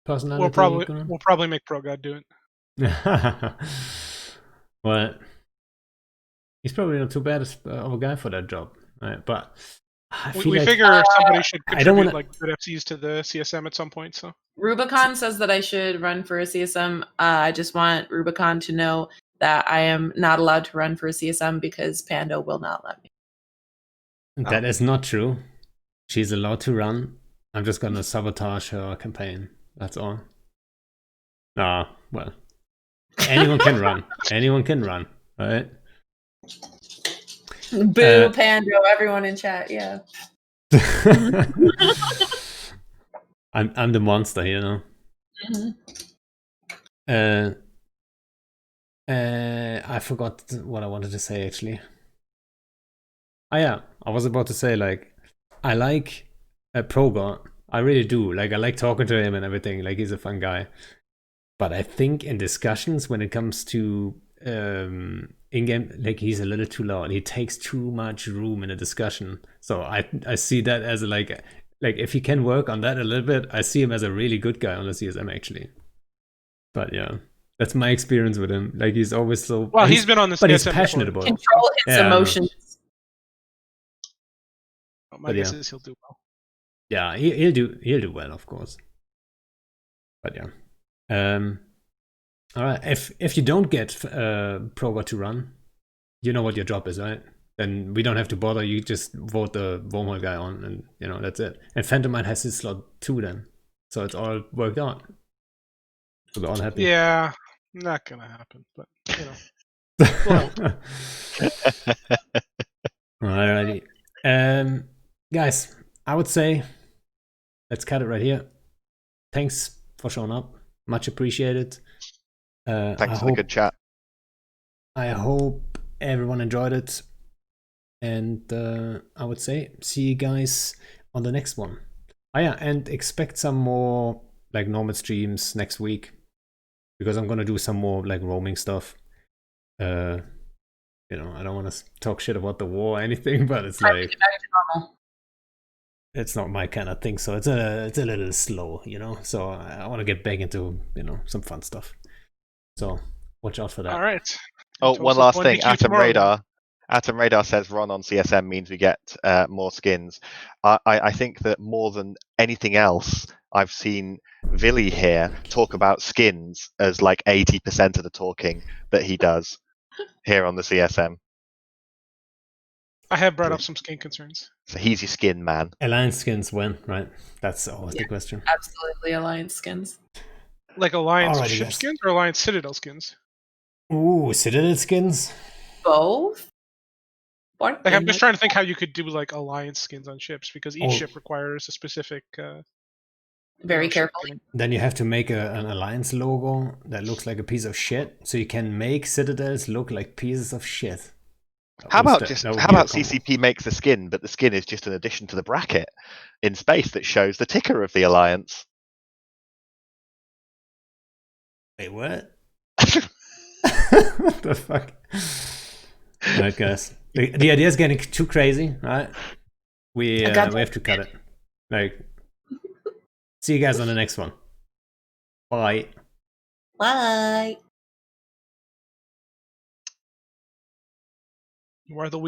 personality? We'll probably make ProGod do it. Well, he's probably not too bad of a guy for that job, right? But we figure somebody should contribute like good FCs to the CSM at some point. So Rubicon says that I should run for a CSM. I just want Rubicon to know that I am not allowed to run for a CSM because Pando will not let me. That is not true. She's allowed to run. I'm just gonna sabotage her campaign. That's all. Well, anyone can run. Anyone can run, right? Boo, Pando, everyone in chat, yeah. I'm the monster, you know. Mhm. I forgot what I wanted to say actually. Oh yeah, I was about to say like I like Proga. I really do. Like I like talking to him and everything. Like he's a fun guy. But I think in discussions when it comes to in-game, like he's a little too loud. He takes too much room in a discussion. So I see that as like if he can work on that a little bit, I see him as a really good guy on the CSM actually. But yeah, that's my experience with him. Like he's always so Well, he's been on the but he's CSM passionate before. about it. Control his Yeah, I know. emotions. My But guess yeah. is he'll do well. Yeah, he'll do well, of course. But yeah. All right. If you don't get Proga to run, you know what your job is, right? Then we don't have to bother. You just vote the wormhole guy on, and you know that's it. And Phantomite has his slot too, then, so it's all worked out. So we're all happy. Yeah, not gonna happen, but you know. We'll help. Alrighty. Guys, I would say let's cut it right here. Thanks for showing up. Much appreciated. Thanks for the good chat. I hope everyone enjoyed it. And I would say see you guys on the next one. Oh yeah, and expect some more like normal streams next week. Because I'm gonna do some more like roaming stuff. You know, I don't want to talk shit about the war or anything, but it's Time to like get back to normal. it's not my kind of thing, so it's a little slow, you know. So I want to get back into some fun stuff. So watch out for that. All right. Oh, Toast one of last 1 thing. DQ Atom tomorrow, then. Radar. Atom Radar says run on CSM means we get more skins. I think that more than anything else, I've seen Vily here talk about skins as like 80% of the talking that he does here on the CSM. I have brought up some skin concerns. So he's your skin man. Alliance skins when, right? That's always the question. Absolutely, Alliance skins. Like Alliance Alrighty, ship guys. skins or Alliance Citadel skins? Ooh, Citadel skins. Both. Like I'm just trying to think how you could do like Alliance skins on ships because each Oh. ship requires a specific. Very ship carefully. skin. Then you have to make an Alliance logo that looks like a piece of shit, so you can make Citadels look like pieces of shit. How about CCP makes the skin, but the skin is just an addition to the bracket in space that shows the ticker of the Alliance? Wait, what? What the fuck? Alright, guys. The idea is getting too crazy, right? We have to cut it. Like, see you guys on the next one. Bye. Bye. You are the